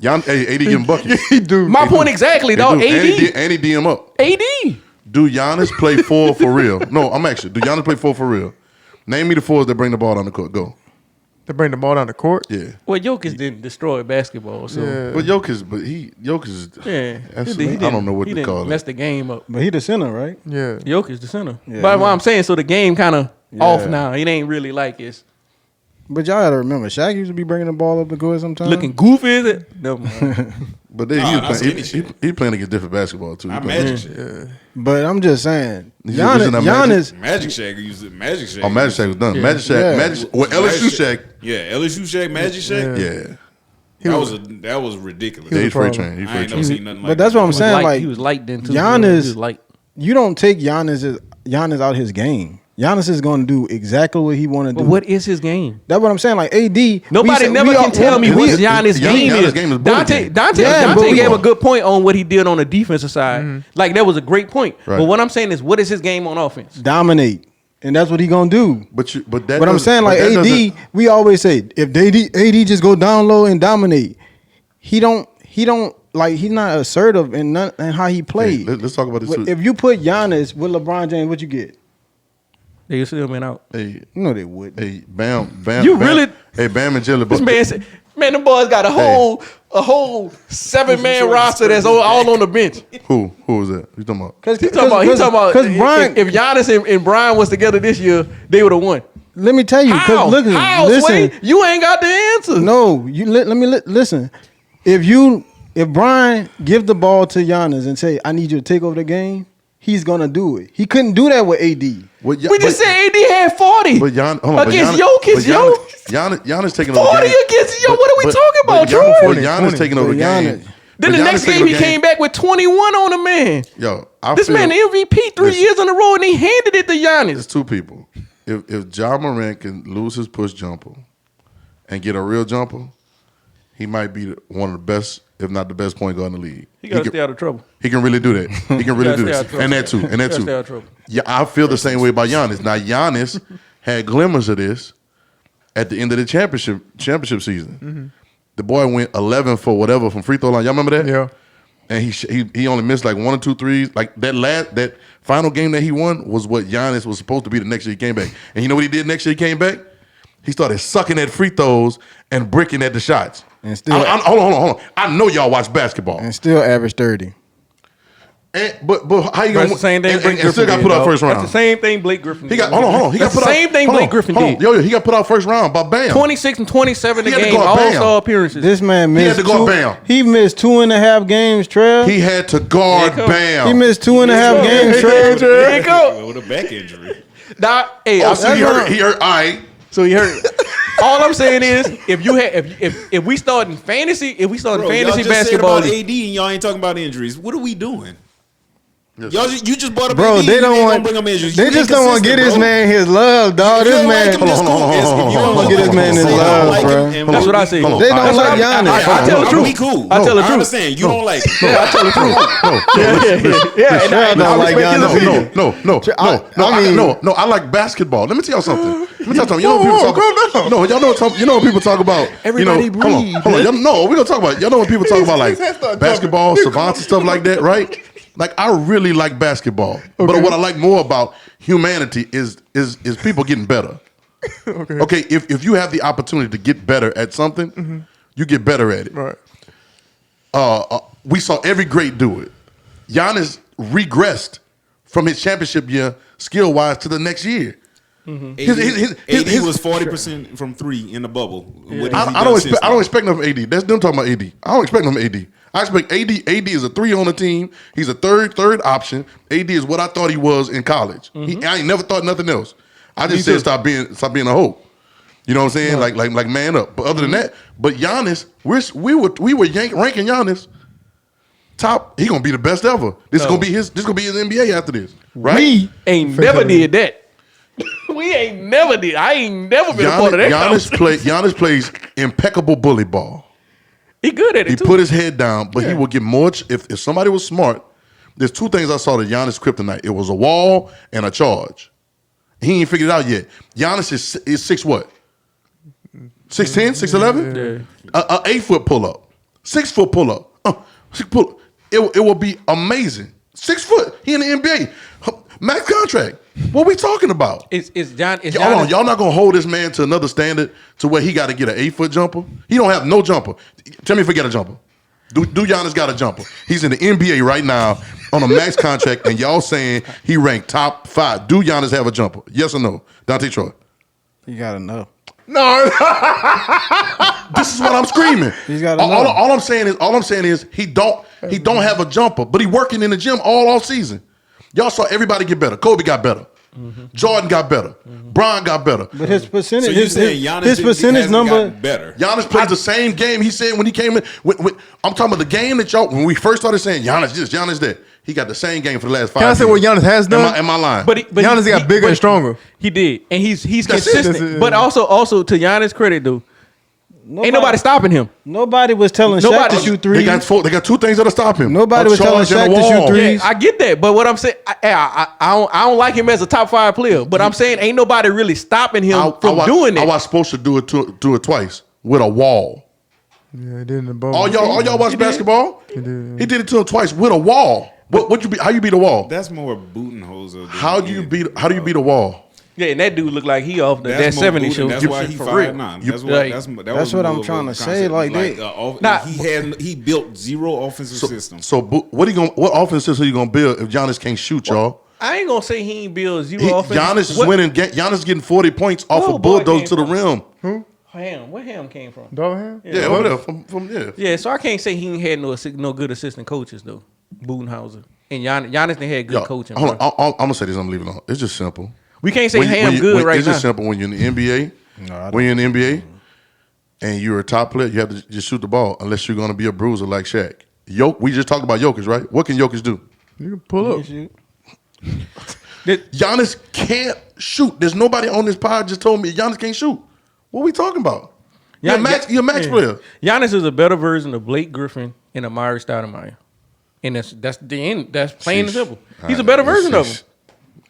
AD getting buckets. He do. My point exactly, dog. AD. And he DM up. AD. Do Giannis play 4 for real? No, I'm actually. Do Giannis play 4 for real? Name me the 4s that bring the ball down the court. Go. They bring the ball down the court. Yeah. Well, Jokic didn't destroy basketball, so Yeah. But Jokic is. yeah. I don't know what he to call mess it. the game up. But he the center, right? Yeah. Jokic the center. Yeah, But what yeah. I'm saying, so the game kind of off Yeah. now. It ain't really like it's But y'all gotta remember, Shaq used to be bringing the ball up the court sometimes. looking goofy, is it? No, man. But then he playing against different basketball too. He I'm playing- Magic Shaq. But I'm just saying, He's using that Giannis. Magic Shaq used it. Magic Shaq. Oh, Magic Shaq was done. Yeah. Magic Shaq. Yeah. Magic. Well, LSU Shaq. Yeah, LSU Shaq, Magic Shaq. Yeah. That was ridiculous. Yeah, he's freight problem. train. He's I freight ain't never train. seen nothing like But that's that. what I'm saying. Like he was light then too. Giannis- He was light. you don't take Giannis out his game. Giannis is going to do exactly what he want to But do. what is his game? That's what I'm saying. Like AD, Nobody can tell me what Giannis' game Giannis' is. game is bullet Dante game. Dante Yeah, but gave a good point on what he did on the defensive side. Like that was a great point. Right. But what I'm saying is, what is his game on offense? dominate, and that's what he gonna do. But that. But I'm doesn't- saying, like but that AD, doesn't- we always say if AD just go down low and dominate, he don't like he's not assertive in how he Hey, plays. let's talk about this too. If you put Giannis with LeBron James, what you get? They still been out. Hey, No, they wouldn't. hey, Bam. You Bam, really- Hey, Bam and Jelly. This man said, "Man, the boys got a whole 7-man roster that's all on the bench." Who was that? You talking about? He talking about because Brian. if Giannis and Brian was together this year, they would have won. Let me tell you, How? because How, listen, Sway? You ain't got the answer. no, you let me listen. If Brian give the ball to Giannis and say, "I need you to take over the game," he's gonna do it. He couldn't do that with AD. Well, We just said AD had 40 But against Jokic, yo. Giannis taking over the 40 game. against yo. What are we talking about, Troy? But Giannis taking over the game. Giannis. Then the But Giannis next taking game he over the came back with 21 on the man. Yo, I This feel man the MVP 3 Listen. years in a row, and he handed it to It's Giannis. two people. If Ja Morant can lose his push jumper and get a real jumper, he might be one of the best, if not the best point guard in the league. He got to can- stay out of trouble. He can really do that. He can really gotta do stay out that. of trouble. And that too. And that Gotta too. stay out of trouble. Yeah, I feel the same way about Giannis. Now, Giannis had glimmers of this at the end of the championship season. The boy went 11 for whatever from free throw line. Y'all remember that? Yeah. And he only missed like 1 or 2 threes. Like that final game that he won was what Giannis was supposed to be the next year he came back. And you know what he did next year he came back? He started sucking at free throws and bricking at the shots. And still- hold on. I know y'all watch basketball. And still average 30. But how you That's gonna the same thing Blake and still Griffin got did, put out dog. first round? That's the same thing Blake Griffin He did. got hold on. He got That's put the out same thing hold Blake on, Griffin hold on. did. Yo, he got put out first round by Bam. 26 and 27 He a had to game, go all Bam. star appearances. This man He missed had to go Bam. He missed 2.5 games, Trev. He had to guard Here it come. Bam. He missed 2.5 games, Trev. Here you go. With a back injury. Nah, hey, Oh, I'm so he hurt. He hurt. All right. So he hurt. All I'm saying is, if we start in fantasy, Bro, fantasy y'all just basketball, said about AD and y'all ain't talking about injuries. What are we doing? Yes. You just brought up Bro, AD, they you don't ain't want. gonna bring him injuries. They You just don't want to get this inconsistent, man his love, dog. bro. This If you don't man. like him, that's cool. If you don't Get this man his say you don't love, like him, bro. and that's what I say. Hold on. They don't That's like what Giannis. I tell the I'm truth. be cool. I tell the I truth. understand. You don't like him. I tell the truth. Trev don't like Giannis either. No. I like basketball. Let me tell y'all something. You know what people talk about? No, y'all know. You know what people talk about. Everybody breathe. Hold on. Y'all know we're gonna talk about. Y'all know when people talk about like basketball savants and stuff like that, right? Like I really like basketball, but what I like more about humanity is people getting better. Okay. If you have the opportunity to get better at something, you get better at it. Right. We saw every great do it. Giannis regressed from his championship year skill wise to the next year. AD was 40% from 3 in the bubble. What has he I done since don't then? expect nothing from AD. That's them talking about AD. I don't expect nothing from AD. I expect AD. AD is a 3 on the team. He's a third option. AD is what I thought he was in college. I ain't never thought nothing else. I just said stop being a hoe. You know what I'm saying? Right. Like man up. But other than that, but Giannis, we were ranking Giannis top. He gonna be the best ever. This is gonna be his NBA after this. Right? We ain't never did that. We ain't never did. I ain't never been a part of that. Giannis plays impeccable bully ball. He good at it He too. put his head down, but he will get more. If somebody was smart, there's two things I saw that Giannis kryptonite. It was a wall and a charge. He ain't figured it out yet. Giannis is 6 what? 6'10", 6'11"? A 8-foot pull-up. 6-foot pull-up. 6 pull. It will be amazing. 6 foot. He in the NBA. Max contract. What we talking about? It's Giannis. Hold on. Y'all not going to hold this man to another standard to where he got to get an 8-foot jumper? He don't have no jumper. Tell me if he got a jumper. Do Giannis got a jumper? He's in the NBA right now on a max contract, and y'all saying he ranked top 5. Do Giannis have a jumper? Yes or no? Dante Troy. You gotta know. No. This is what I'm screaming. He's gotta know. All I'm saying is he don't have a jumper, but he working in the gym all season. Y'all saw everybody get better. Kobe got better. Jordan got better. Bron got better. But his percentage, So you saying Giannis his percentage hasn't number gotten better? Giannis plays the same game he said when he came in. I'm talking about the game that y'all, when we first started saying Giannis this, Giannis that. He got the same game for the last 5 years. Can I say what Giannis has done? Am I lying? But Giannis got bigger and stronger. He did, and he's That's consistent. it. But also to Giannis' credit, though, ain't nobody stopping him. Nobody was telling Shaq Nobody- to shoot They threes. got 2 things that'll stop him. Nobody A was telling charge and a Shaq to shoot wall. threes. Yeah, I get that, but what I'm saying, I don't like him as a top 5 player. But I'm saying ain't nobody really stopping him from doing I it. was supposed to do it twice with a wall. Yeah, he did in the bowl. All y'all watch basketball? He did it to him twice with a wall. How you beat a wall? That's more Budenholzer. How do you beat a wall? Yeah, and that dude looked like he off that That's more 70 Buden. show. That's why he For 5'9". real. That's what I'm trying to say, like, he built zero offensive system. So what offense system you gonna build if Giannis can't shoot, y'all? I ain't gonna say he ain't build zero offense. Giannis is winning. Giannis getting 40 points off Where a boy bulldozer came to the from? rim. Ham, where Ham came from? Dollaham? Yeah, over there from yeah. Yeah, so I can't say he ain't had no good assistant coaches though. Budenholzer and Giannis done had good Yo, coaching. hold Bro. on, I'm gonna say this. I'm leaving it alone. It's just simple. We can't say Ham good right it's now. just simple. When you're in the NBA, when you're in the NBA, and you're a top player, you have to just shoot the ball unless you're gonna be a bruiser like Shaq. We just talked about Jokic, right? What can Jokic do? You can pull up. Giannis can't shoot. There's nobody on this pod just told me Giannis can't shoot. What are we talking about? You're a max player. Giannis is a better version of Blake Griffin and Amari Stoudemire. And that's the end. That's plain and simple. He's a better version of him.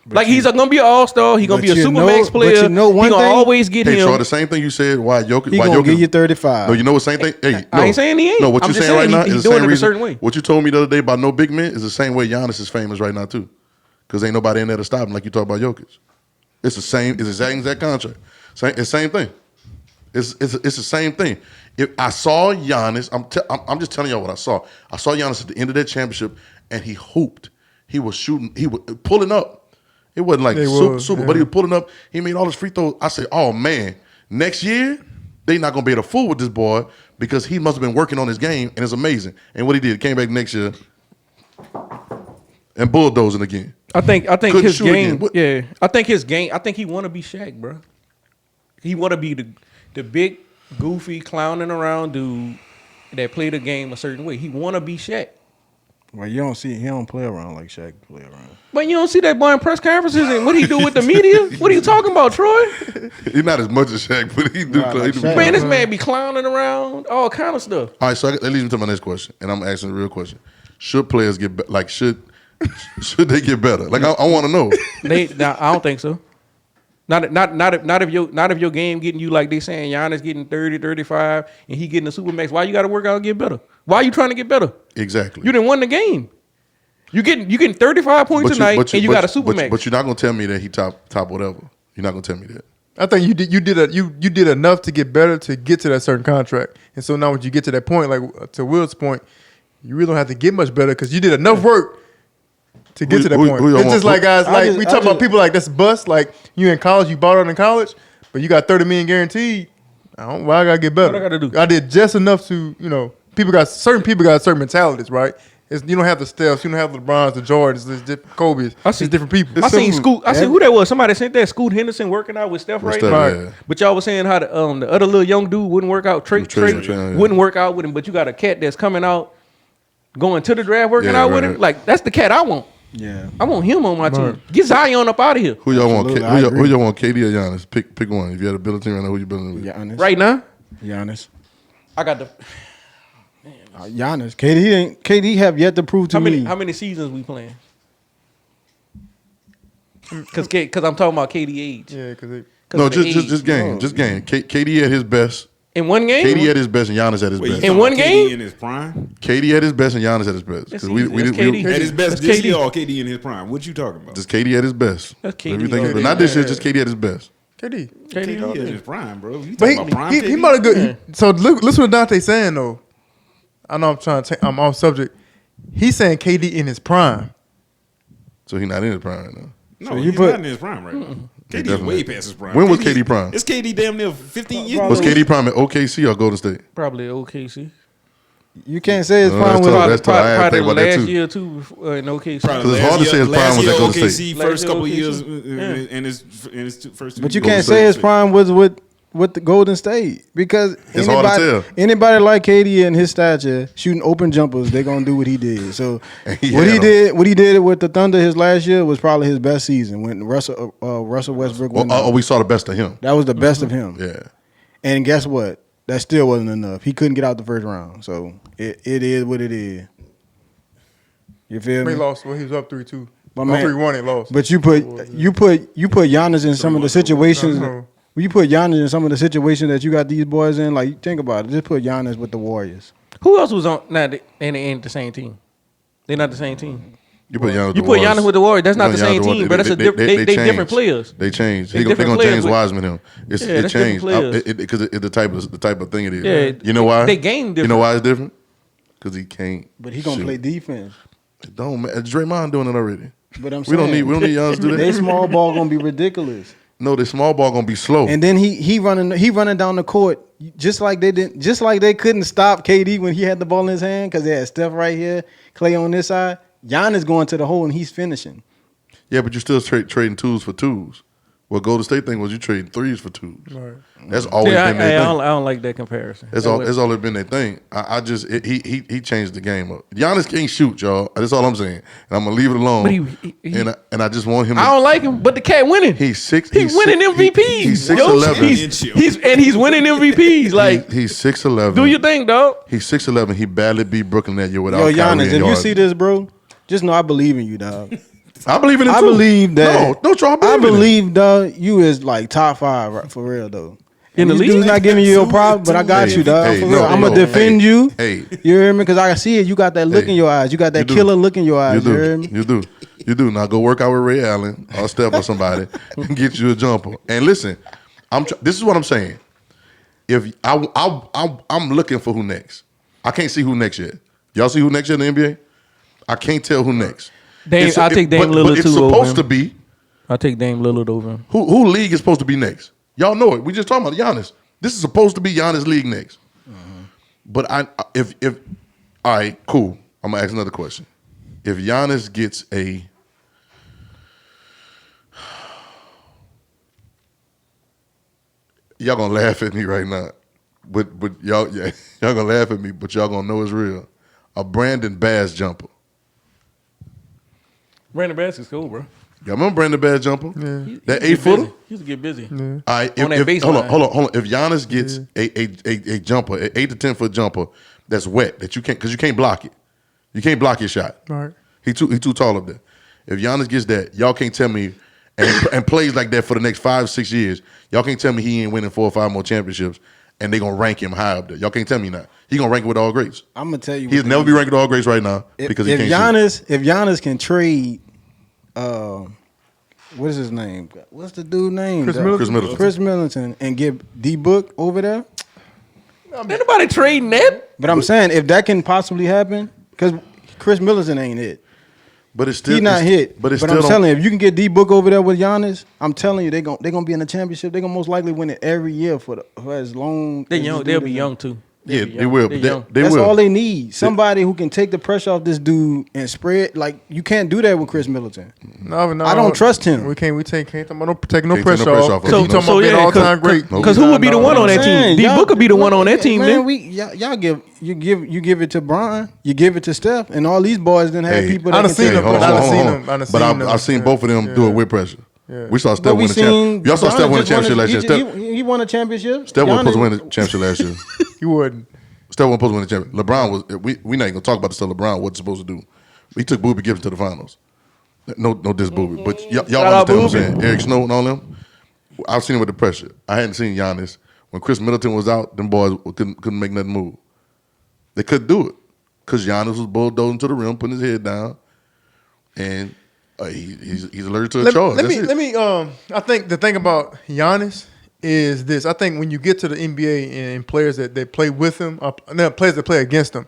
Like he's gonna be an all-star. He's gonna be a supermax player. But you know one he gonna thing? always get Hey, him. Troy, the same thing you said. Why Jokic? He Why gonna Jokic? give you 35. No, you know what same thing? Hey, I ain't saying he ain't. No, what I'm you're just saying right saying now he's is the doing same it a reason. certain way. What you told me the other day about no big men is the same way Giannis is famous right now too, because ain't nobody in there to stop him like you talk about Jokic. It's the same. It's the exact contract. It's the same thing. It's the same thing. If I saw Giannis, I'm just telling y'all what I saw. I saw Giannis at the end of that championship, and he hooped. He was shooting. He was pulling up. It wasn't like super, but he was pulling up. He made all his free throws. I said, oh man, next year they not gonna be able to fool with this boy because he must have been working on his game, and it's amazing. And what he did, came back next year and bulldozing again. I think Couldn't his shoot game. again. Yeah, I think his game. I think he want to be Shaq, bro. He want to be the big, goofy, clowning around dude that play the game a certain way. He want to be Shaq. Well, you don't see he don't play around like Shaq play around. But you don't see that boy in press conferences and what he do with the media. What are you talking about, Troy? He's not as much as Shaq, but he do. Nah, like Shaq. Man, this man be clowning around, all kind of stuff. All right, so that leads me to my next question, and I'm asking a real question: should players get should they get better? Like I want to know. I don't think so. Not if your game getting you like they saying Giannis getting 30, 35, and he getting a supermax. Why you got to work out and get better? Why are you trying to get better? Exactly. You didn't win the game. You getting 35 points tonight, and you got a supermax. But you're not gonna tell me that he top whatever. You're not gonna tell me that. I think you did enough to get better to get to that certain contract. And so now when you get to that point, like to Will's point, you really don't have to get much better because you did enough work to get to that point. It's just like guys, like we talk about people like that's bust. Like you in college, you bought out in college, but you got $30 million guaranteed. Why I gotta get better? What I gotta do? I did just enough to, certain people got certain mentalities, right? You don't have the Stephs, you don't have the LeBrons, the Jordans, there's different Kobe's. It's different people. I seen who that was. Somebody sent that Scoot Henderson working out with Steph right now. Yeah. But y'all was saying how the other little young dude wouldn't work out. Trey wouldn't work out with him. But you got a cat that's coming out, going to the draft, working out with him. Like that's the cat I want. Yeah, I want him on my team. Get Zion up out of here. Who y'all want? Absolutely, Who y'all want? KD or Giannis? Pick one. If you had a building team right now, who you building with? Giannis. Right now, Giannis. I got the. Giannis, KD have yet to prove to me. How many seasons we playing? Because I'm talking about KD age. Yeah, because no, just game. KD at his best. In one game? KD at his best and Giannis at his best. In one game? KD in his prime? KD at his best and Giannis at his best. That's we KD. At his best this year or KD in his prime? What you talking about? Just KD at his best. That's KD. Everything is, not this year, just KD at his best. KD. KD at his prime, bro. You But talking about prime he KD? might have good. So listen what Dante's saying though. I know I'm off subject. He's saying KD in his prime. So he's not in his prime right now. No, he's not in his prime right now. KD is way past his prime. When was KD prime? It's KD damn near 15 years. Was KD prime at OKC or Golden State? Probably OKC. You can't say his No, prime that's was. tough. That's tough. I had to Probably think about that last too. year too in OKC. Because it's hard to say his prime was at Golden OKC State. first Last year couple OKC. years Yeah. in his first 2 But you years. can't say his prime was with the Golden State because It's hard to tell. anybody like KD and his stature shooting open jumpers, they're gonna do what he did. So Yeah. what he did with the Thunder his last year was probably his best season when Russell Westbrook went. We saw the best of him. That was the best of him. Yeah. And guess what? That still wasn't enough. He couldn't get out the first round. So it is what it is. You feel me? He lost. Well, he was up 3-2. My man- 3-1. He lost. But you put Giannis in some of the situations. When you put Giannis in some of the situations that you got these boys in, like think about it. Just put Giannis with the Warriors. Who else was on? Nah, they ain't the same team. They're not the same team. You put Giannis with You the put Warriors. Giannis with the Warriors. That's not the Giannis same with team, the- but that's a different. They different changed. players. They changed. They They're different gonna players James with- Wiseman him. Yeah, It that's different changed players. because it's the type of thing it is. Yeah, You know why? they game You different. know why it's different? Because he can't. But he gonna shoot. play defense. It don't matter. Draymond doing it already. But I'm We saying don't need Giannis to do they that. small ball gonna be ridiculous. No, the small ball gonna be slow. And then he running down the court just like they couldn't stop KD when he had the ball in his hand because they had Steph right here, Clay on this side. Giannis going to the hole and he's finishing. Yeah, but you still trading twos for twos. What Golden State thing was you trading threes for twos. Right. That's always Yeah, been their thing. I don't like that comparison. That's always been their thing. He changed the game up. Giannis can't shoot, y'all. That's all I'm saying. And I'm gonna leave it alone. But and I just want him. I don't like him, but the cat winning. He's winning MVPs. He's yo. 6'11". He's winning MVPs. Like he's 6'11". do your thing, dog. He's 6'11". He badly beat Brooklyn that year without Yo, Kyrie Giannis, and if you Harden. see this, bro, just know I believe in you, dog. I believe in it too. I believe that. No, don't y'all believe I in it. believe, dog, you is like top 5 right, for real, though. In the These league? dudes not giving you your problem, but I got Hey, you, dog. hey, for no, real. I'm no, gonna defend hey, you. hey. You hear me? Because I see it. You got that look Hey, in your eyes. You got that you do. killer look in your eyes. You hear me? You do. Now go work out with Ray Allen or Steph or somebody and get you a jumper. And listen, this is what I'm saying. If I'm looking for who next. I can't see who next yet. Y'all see who next yet in the NBA? I can't tell who next. I take Dame Lillard but it's too over supposed him. to be. I take Dame Lillard over him. Who league is supposed to be next? Y'all know it. We just talking about Giannis. This is supposed to be Giannis league next. But if all right, cool. I'm gonna ask another question. If Giannis gets a y'all gonna laugh at me right now. But y'all gonna laugh at me, but y'all gonna know it's real. A Brandon Bass jumper. Brandon Bass is cool, bro. Y'all remember Brandon Bass jumper? Yeah. That 8-footer? He used to get busy. All right, On that baseline. hold on. If Giannis gets a jumper, an 8 to 10 foot jumper that's wet, that you can't because you can't block it. You can't block his shot. Right. He too tall up there. If Giannis gets that, y'all can't tell me and plays like that for the next 5-6 years. Y'all can't tell me he ain't winning 4 or 5 more championships and they gonna rank him high up there. Y'all can't tell me that. He gonna rank with all greats. I'm gonna tell you. He'll never be ranked with all greats right now because he can't shoot. If Giannis can trade, what is his name? What's the dude name? Chris Middleton. Chris Middleton and get D Book over there. Ain't nobody trading that. But I'm saying if that can possibly happen, because Chris Middleton ain't it. But it's still He's not hit. But it's I'm still telling you, if you can get D Book over there with Giannis, I'm telling you, they're gonna be in the championship. They're gonna most likely win it every year for as long. They as young. this They'll dude be is young too. Yeah, they will. They But young. they That's will. all they need. Somebody who can take the pressure off this dude and spread. Like you can't do that with Chris Middleton. No, I don't trust him. We can't take no pressure Can't take no off. pressure off. Because So- you talking so about being yeah, all time great. Because who would be the one on that team? saying, D y'all- Book could be the one on that team. Man, Then y'all give it to Brian, you give it to Steph, and all these boys didn't have Hey, people. I that done can seen take them, the but pressure I done off. seen them. I done But seen them. I've seen both of them do it with pressure. Yeah. We saw Steph But win we the seen championship. Y'all saw Steph win the Giannis just championship last year. He won a championship. Steph was supposed to Giannis- win the championship last year. You wouldn't. Steph wasn't supposed to win the championship. LeBron was. We not even gonna talk about the stuff LeBron wasn't supposed to do. He took Boobie Gibson to the finals. No diss Boobie, but y'all understand what I'm saying. Eric Snow and all them. I've seen him with the pressure. I hadn't seen Giannis when Chris Middleton was out. Them boys couldn't make nothing move. They couldn't do it because Giannis was bulldozing to the rim, putting his head down, and he's allergic to a charge. Let me. I think the thing about Giannis is this. I think when you get to the NBA and players that they play with him, players that play against him,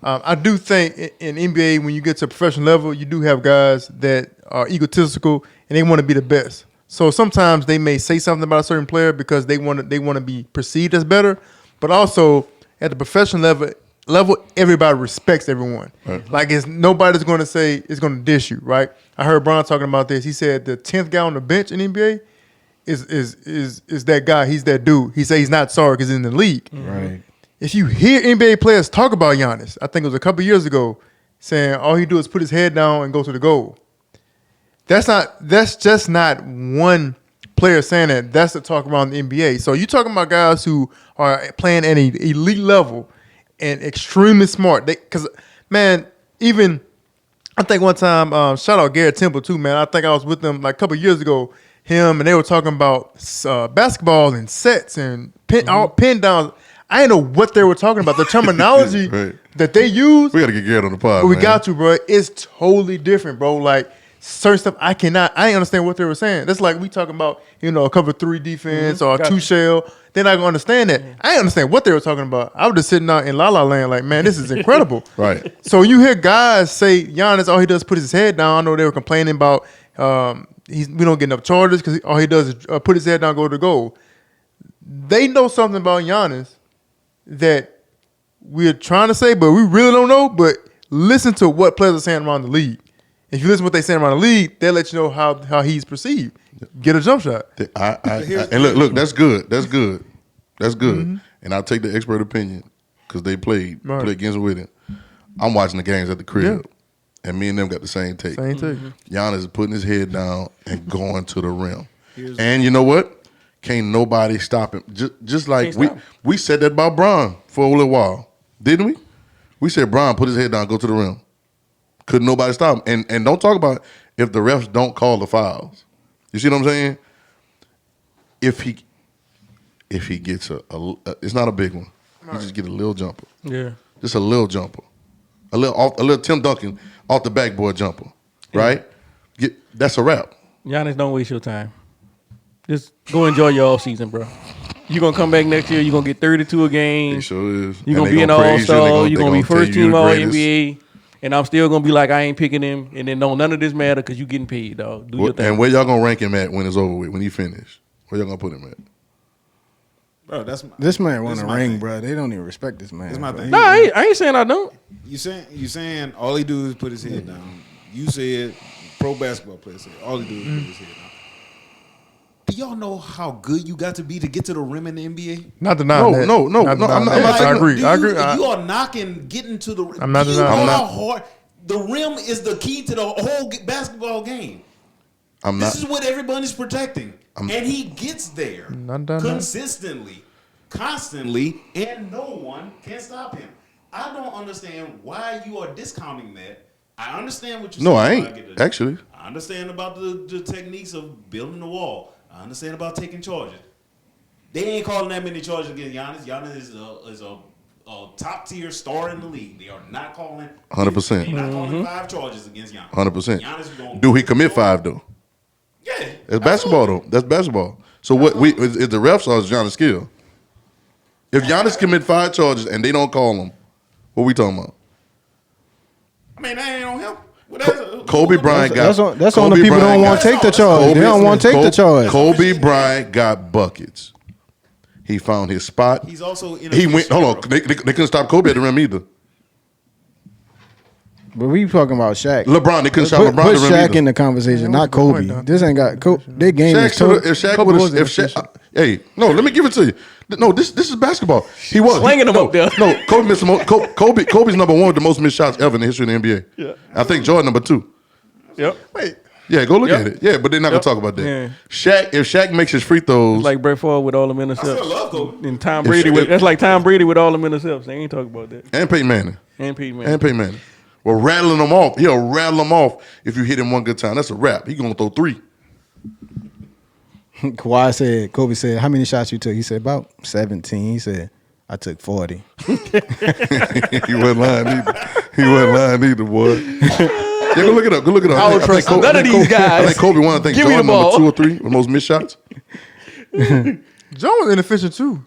I do think in NBA when you get to a professional level, you do have guys that are egotistical and they want to be the best. So sometimes they may say something about a certain player because they want to be perceived as better, but also at the professional level, everybody respects everyone. Right. Like nobody's going to say it's going to dish you, right? I heard Bron talking about this. He said the 10th guy on the bench in NBA is that guy. He's that dude. He said he's not sorry because he's in the league. Right. If you hear NBA players talk about Giannis, I think it was a couple years ago, saying all he do is put his head down and go to the goal. That's just not one player saying that. That's the talk around the NBA. So you're talking about guys who are playing at an elite level and extremely smart. Because, man, even I think one time, shout out Garrett Temple too, man. I think I was with them like a couple years ago, him, and they were talking about basketball and sets and pin downs. I didn't know what they were talking about. The terminology that they use. We got to get Garrett on the pod, we got to, bro. It's totally different, bro. Like, certain stuff I didn't understand what they were saying. That's like we talking about, a cover 3 defense or a 2 shell. They're not gonna understand that. I didn't understand what they were talking about. I was just sitting out in La La Land like, man, this is incredible. Right. So you hear guys say Giannis, all he does is put his head down. I know they were complaining about we don't get enough charges because all he does is put his head down, go to the goal. They know something about Giannis that we're trying to say, but we really don't know. But listen to what players are saying around the league. If you listen to what they say around the league, they'll let you know how he's perceived. Get a jump shot. And look, that's good. That's good. Mm-hmm. And I'll take the expert opinion because they play against with it. I'm watching the games at the crib, and me and them got the same take. Giannis is putting his head down and going to the rim. And you know what? Can't nobody stop him. Just like we said that about Bron for a little while, didn't we? We said Bron put his head down, go to the rim. Couldn't nobody stop him. And don't talk about if the refs don't call the fouls. You see what I'm saying? If he gets it's not a big one. He just get a little jumper. Yeah. Just a little jumper. A little Tim Duncan off the backboard jumper. Right? That's a wrap. Giannis, don't waste your time. Just go enjoy your off season, bro. You're going to come back next year. You're going to get 32 a game. He sure is. You're going to be an all-star. You're going to be first team all-NBA. And I'm still going to be like, I ain't picking him. And then none of this matter because you getting paid, dog. Do your thing. And where y'all going to rank him at when it's over with, when he finish? Where y'all going to put him at? Bro, this man won a ring, bro. They don't even respect this man. That's my thing. No, I ain't saying I don't. You saying all he do is put his head down. You said pro basketball players said all he do is put his head down. Do y'all know how good you got to be to get to the rim in the NBA? Not denying that. No. I'm not I agree. You are knocking getting to the rim. I'm not denying. How hard the rim is the key to the whole basketball game. This is what everybody's protecting. And he gets there consistently, constantly, and no one can stop him. I don't understand why you are discounting that. I understand what you're saying. No, I ain't, actually. I understand about the techniques of building the wall. I understand about taking charges. They ain't calling that many charges against Giannis. Giannis is a top tier star in the league. They are not calling 100%. They're not calling 5 charges against Giannis. 100%. Do he commit 5 though? Yeah, it's basketball though. That's basketball. So what? Is the refs or is Giannis' skill? If Giannis commit 5 charges and they don't call him, what we talking about? I mean, that ain't on him. Kobe Bryant got. That's on the people who don't want to take the charge. They don't want to take the charge. Kobe Bryant got buckets. He found his spot. He's also he went. Hold on, they couldn't stop Kobe at the rim either. But we talking about Shaq. LeBron, they couldn't stop LeBron at the rim either. Put Shaq in the conversation, not Kobe. This ain't got Kobe. Their game is total. If Shaq would have, hey, no, let me give it to you. No, this is basketball. He was slinging them up there. No, Kobe missed Kobe's number 1 with the most missed shots ever in the history of the NBA. Yeah. I think Jordan number 2. Yep. Wait. Yeah, go look at it. Yeah, but they're not gonna talk about that. Yeah. Shaq, if Shaq makes his free throws, It's like Brett Favre with all the intercepts. I still love Kobe. And Tom Brady that's like Tom Brady with all the intercepts. They ain't talking about that. and Peyton Manning, And Pete Manning. and Peyton Manning, well, rattling them off. He'll rattle them off if you hit him one good time. That's a wrap. He gonna throw 3. Kawhi said, Kobe said, how many shots you took? He said, about 17. He said, I took 40. He wasn't lying either, boy. Yeah, go look it up. I don't trust none of these guys. I think Kobe won. I think Give me the Jordan ball. number 2 or 3 with most missed shots. John was inefficient too.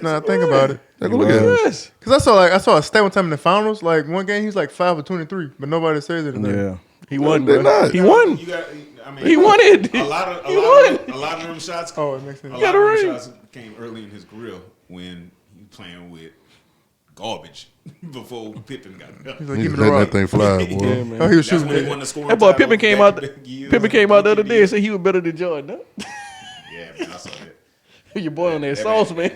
Now I think about it. Yeah, go look at it. Because I saw a stat one time in the finals. Like one game, he was like 5 of 23, but nobody says it. Yeah. He won, They're bro. not. He won. He won it. A lot of them shots. Oh, it makes sense. A lot of them shots came early in his career when he was playing with garbage before Pippen got there. He's like, He's give me the letting rock. that thing fly, boy. Yeah, man. Oh, he was That's shooting when he it. won the scoring That boy title Pippen came out. back-to-back years. Pippen came out the other day and said he was better than Jordan. Huh? Yeah, man, I saw that. Your boy on that sauce, man.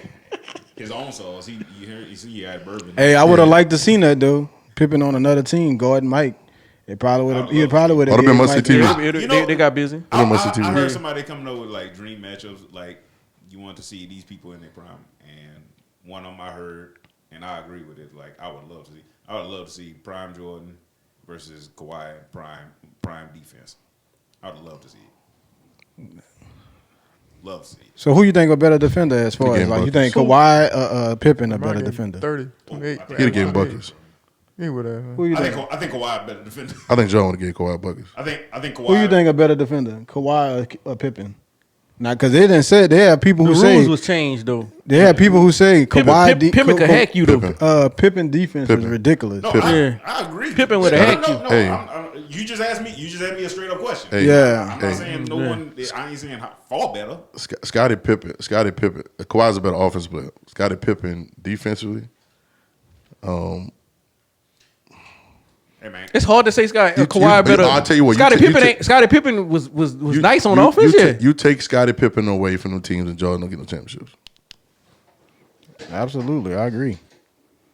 His own sauce. He had bourbon. Hey, I would have liked to seen that though. Pippen on another team, guarding Mike. It probably would have. He probably would have. Would have been must-see TV. Yeah, they got busy. I TV. heard somebody coming up with like dream matchups. Like you want to see these people in their prime, and one of them I heard, and I agree with it. Like I would love to see prime Jordan versus Kawhi prime defense. I would love to see it. Love to see it. So who you think a better defender as far He as getting like you think Kawhi, Pippen a better defender? 30, 28. He'd have gave buckets. He would have. Who you I think? think Kawhi better defender. I think John would have gave Kawhi buckets. I think Kawhi. Who you think a better defender, Kawhi or Pippen? Now, because they didn't say they have people The who rules say was changed though. they have people who say Kawhi Pippen could hack you though. Pippen defense is ridiculous. No, Yeah. I agree. Pippen would have hacked you. No, Hey. you just asked me. You just asked me a straight up question. Hey, Yeah. I'm not saying no one. I ain't saying far better. Scottie Pippen. Kawhi's a better offensive player. Scottie Pippen defensively. Hey man, It's hard to say Kawhi better. I'll tell you what. Scottie Pippen was nice on offense. You take Scottie Pippen away from the teams, and Jordan don't get no championships. Absolutely, I agree.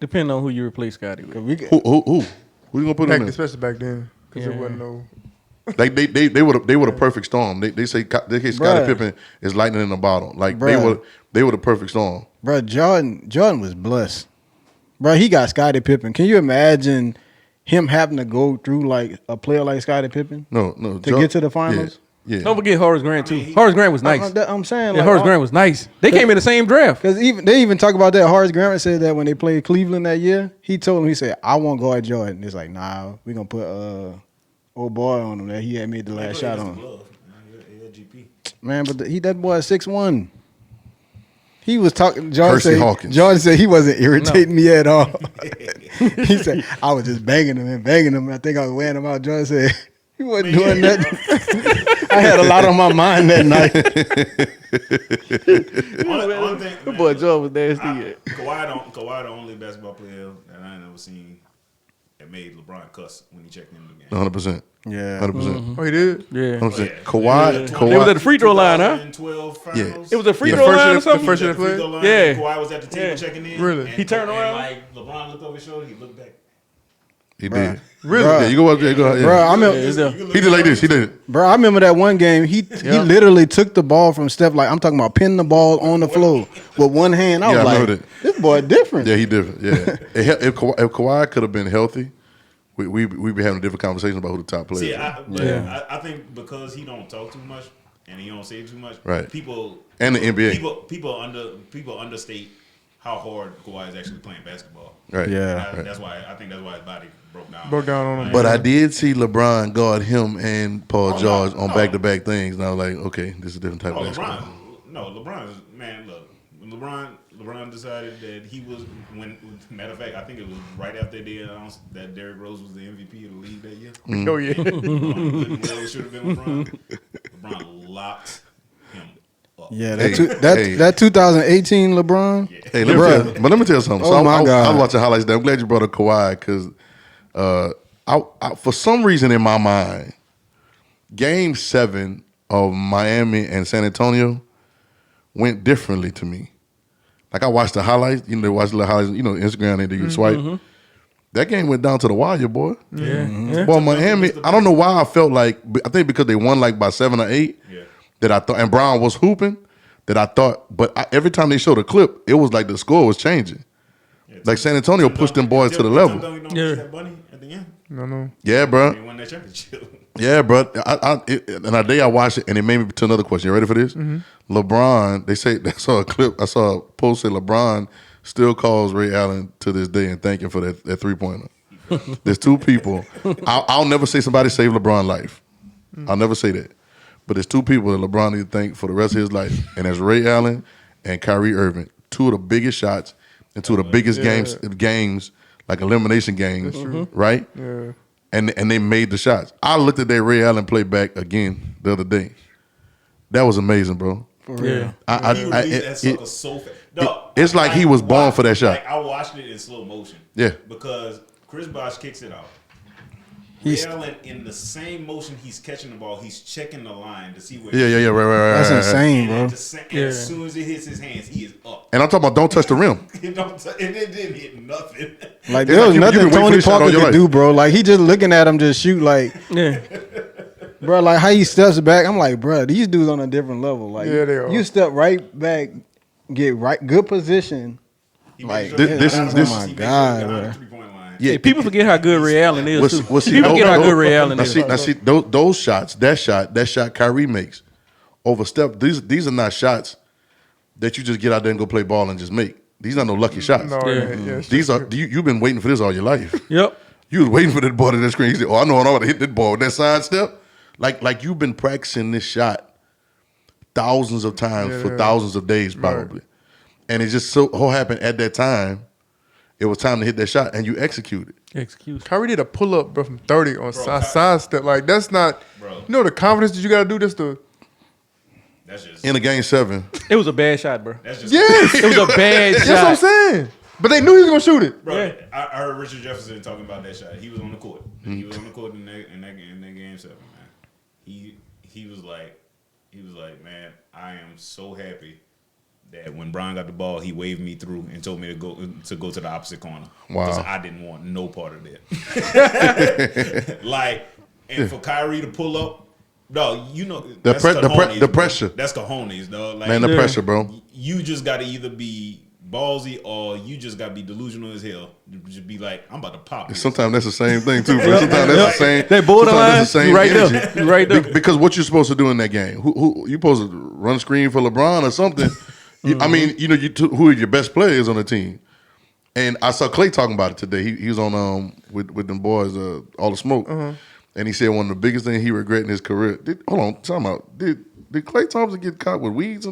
Depending on who you replace Scottie with. Who you gonna put him in? Especially back then, because there wasn't no. Like they would a perfect storm. They say Scottie Pippen is lightning in the bottle. Like they were the perfect storm. Bro, Jordan was blessed. Bro, he got Scottie Pippen. Can you imagine him having to go through like a player like Scottie Pippen? No. To get to the finals? Yeah. Don't forget Horace Grant too. Horace Grant was nice. I'm saying, Horace Grant was nice. They came in the same draft. Because they even talk about that. Horace Grant said that when they played Cleveland that year, he told him, he said, I won't guard Jordan. It's like, nah, we're going to put old boy on him that he had made the last shot on. Man, but that boy is 6'1". He was talking. Jordan said he wasn't irritating me at all. He said, I was just banging him. I think I was wearing him out. Jordan said, he wasn't doing nothing. I had a lot on my mind that night. One thing, That boy Jordan was nasty. Kawhi the only basketball player that I ain't never seen that made LeBron cuss when he checked in the game. 100%. Yeah. 100%. Oh, he did. Yeah. 100%. Kawhi. They was at the free throw line, huh? 2012 Yeah. finals. It was a free Yeah. throw line or something. The first year they played? Yeah. Kawhi was at the table Yeah. checking in. Really? And, He turned and, around? like LeBron looked over his shoulder. He looked back. He did. Really? Yeah, you go up there. Go ahead. Bro, Yeah. I remember, He did like this. He did it. bro, I remember that one game. He literally took the ball from Steph. Like I'm talking about pinning the ball on the floor with one hand. I was Yeah, I like, remember that. this boy different. Yeah, he different. Yeah. if Kawhi could have been healthy, we'd be having a different conversation about who the top player See, is. I think because he don't talk too much and he don't say too much, Right. People And the NBA. people understate how hard Kawhi is actually playing basketball. Right. Yeah. And that's why his body broke down. Broke down on him. But I did see LeBron guard him and Paul George on back-to-back things, and I was like, okay, this is a different type of basketball. LeBron decided that he was matter of fact, I think it was right after they announced that Derrick Rose was the MVP of the league that year. Oh yeah. LeBron should have been LeBron. LeBron locked him up. Yeah, Hey, that 2018 LeBron. Yeah. Hey, but let me tell you something. So Oh, my I God. was watching highlights today. I'm glad you brought up Kawhi because I for some reason in my mind, Game 7 of Miami and San Antonio went differently to me. Like I watched the highlights, they watch the highlights, Instagram, and they swipe. that game went down to the wire, boy. Yeah. Boy, Miami. I don't know why I felt like. I think because they won like by 7 or 8. Yeah. That I thought, and Brown was hooping. That I thought, but every time they showed a clip, it was like the score was changing. Yeah, like San Antonio pushed them boys to the level. No. Yeah, bro. They won that championship. Yeah, bro. And the day I watched it, and it made me to another question. You ready for this? LeBron. They say I saw a clip. I saw a post say LeBron still calls Ray Allen to this day and thank him for that 3-pointer. There's two people. I'll never say somebody saved LeBron's life. I'll never say that. But there's two people that LeBron need to thank for the rest of his life, and that's Ray Allen and Kyrie Irving. Two of the biggest shots and two of the biggest games, like elimination games, right? Yeah. And they made the shots. I looked at that Ray Allen play back again the other day. That was amazing, bro. For real. It's like he was born for that shot. Like I watched it in slow motion. Yeah. Because Chris Bosh kicks it out. Ray Allen, in the same motion he's catching the ball, he's checking the line to see where. Yeah, right. That's insane, bro. And as soon as it hits his hands, he is up. And I'm talking about don't touch the rim. And it didn't hit nothing. Like there was nothing Tony Parker could do, bro. Like he just looking at him just shoot like. Yeah. Bro, like how he steps back, I'm like, bro, these dudes on a different level. Like, yeah, they are. You step right back, get right, good position. Like this, oh my god, bro. Yeah, people forget how good Ray Allen is. People forget how good Ray Allen is. Now see those shots, that shot Kyrie makes over step. These are not shots that you just get out there and go play ball and just make. These are no lucky shots. No, these are you've been waiting for this all your life. Yep. You was waiting for that ball to that screen. You said, "Oh, I know I'm gonna hit that ball with that side step." Like you've been practicing this shot thousands of times for thousands of days probably, and it just so happened at that time. It was time to hit that shot, and you executed. Kyrie did a pull up, bro, from 30 on side step. Like that's not, you know, the confidence that you got to do. That's just in a game 7. It was a bad shot, bro. Yes, it was a bad shot. That's what I'm saying. But they knew he was gonna shoot it, bro. Yeah. I heard Richard Jefferson talking about that shot. He was on the court. He was on the court in that game 7, man. He was like, man, I am so happy that when Brian got the ball, he waved me through and told me to go to the opposite corner. Wow. Because I didn't want no part of that. And for Kyrie to pull up, no, you know the pressure. That's cojones, dog. Like, man, the pressure, bro. You just got to either be ballsy or you just got to be delusional as hell. Just be like, I'm about to pop this. Sometimes that's the same thing too, bro. Sometimes that's the same. They borderline. That's the same right energy. there. Right there. Because what you're supposed to do in that game? Who you supposed to run screen for LeBron or something? I mean, you know, who are your best players on the team? And I saw Clay talking about it today. He was on with them boys, All the Smoke, and he said one of the biggest things he regret in his career. Hold on, time out. Did Klay Thompson get caught with weed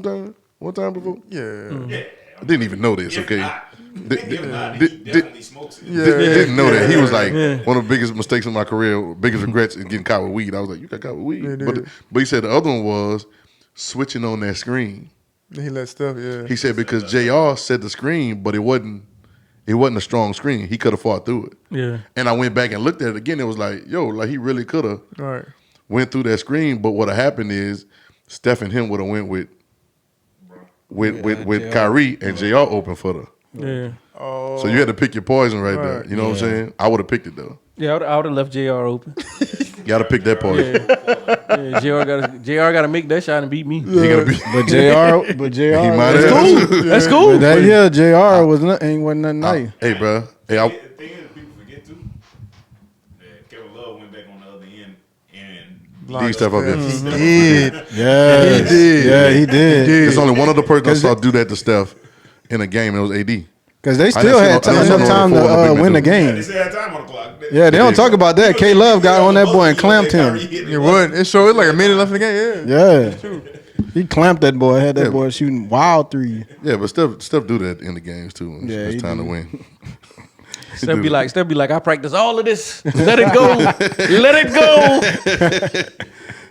one time before? Yeah. I didn't even know this. Okay, He definitely smokes it. Didn't know that. He was like one of the biggest mistakes in my career, biggest regrets is getting caught with weed. I was like, you got caught with weed, but he said the other one was switching on that screen. He let stuff. Yeah. He said because JR set the screen, but it wasn't a strong screen. He could have fought through it. Yeah. And I went back and looked at it again. It was like, like he really could have went through that screen. But what happened is Steph and him would have went with Kyrie and JR open for the. Yeah. Oh. So you had to pick your poison right there. You know what I'm saying? I would have picked it though. Yeah, I would have left JR open. You got to pick that poison. JR got to make that shot and beat me. Yeah. But JR, he might have. Cool. That's cool. JR wasn't nothing nice. Hey, bro. Hey, the thing is, people forget too that Kevin Love went back on the other end and these stuff up there. He did. Yeah, he did. Yeah, he did. There's only one other person I saw do that to Steph in a game. And it was AD. Because they still had enough time to win the game. They still had time on the clock. Yeah, they don't talk about that. K Love got on that boy and clamped him. It wasn't. It showed like a minute left in the game. Yeah. He clamped that boy. Had that boy shooting wild threes. Yeah, but Steph do that in the games too. It's time to win. Steph be like, I practice all of this. Let it go. Let it go.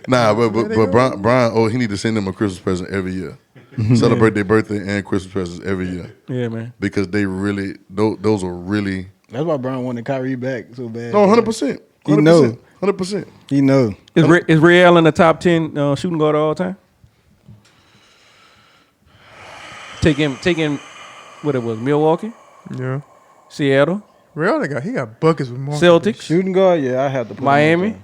Nah, but Brian, he need to send them a Christmas present every year. Celebrate their birthday and Christmas presents every year. Yeah, man. Because they really, those are really. That's why Brian wanted Kyrie back so bad. No, 100%. He know. 100%. He know. Is Ray Allen the top 10 shooting guard of all time? Take him. What it was? Milwaukee. Yeah. Seattle. Real, he got buckets with more. Celtics, Shooting guard, yeah, I have to put Miami. him up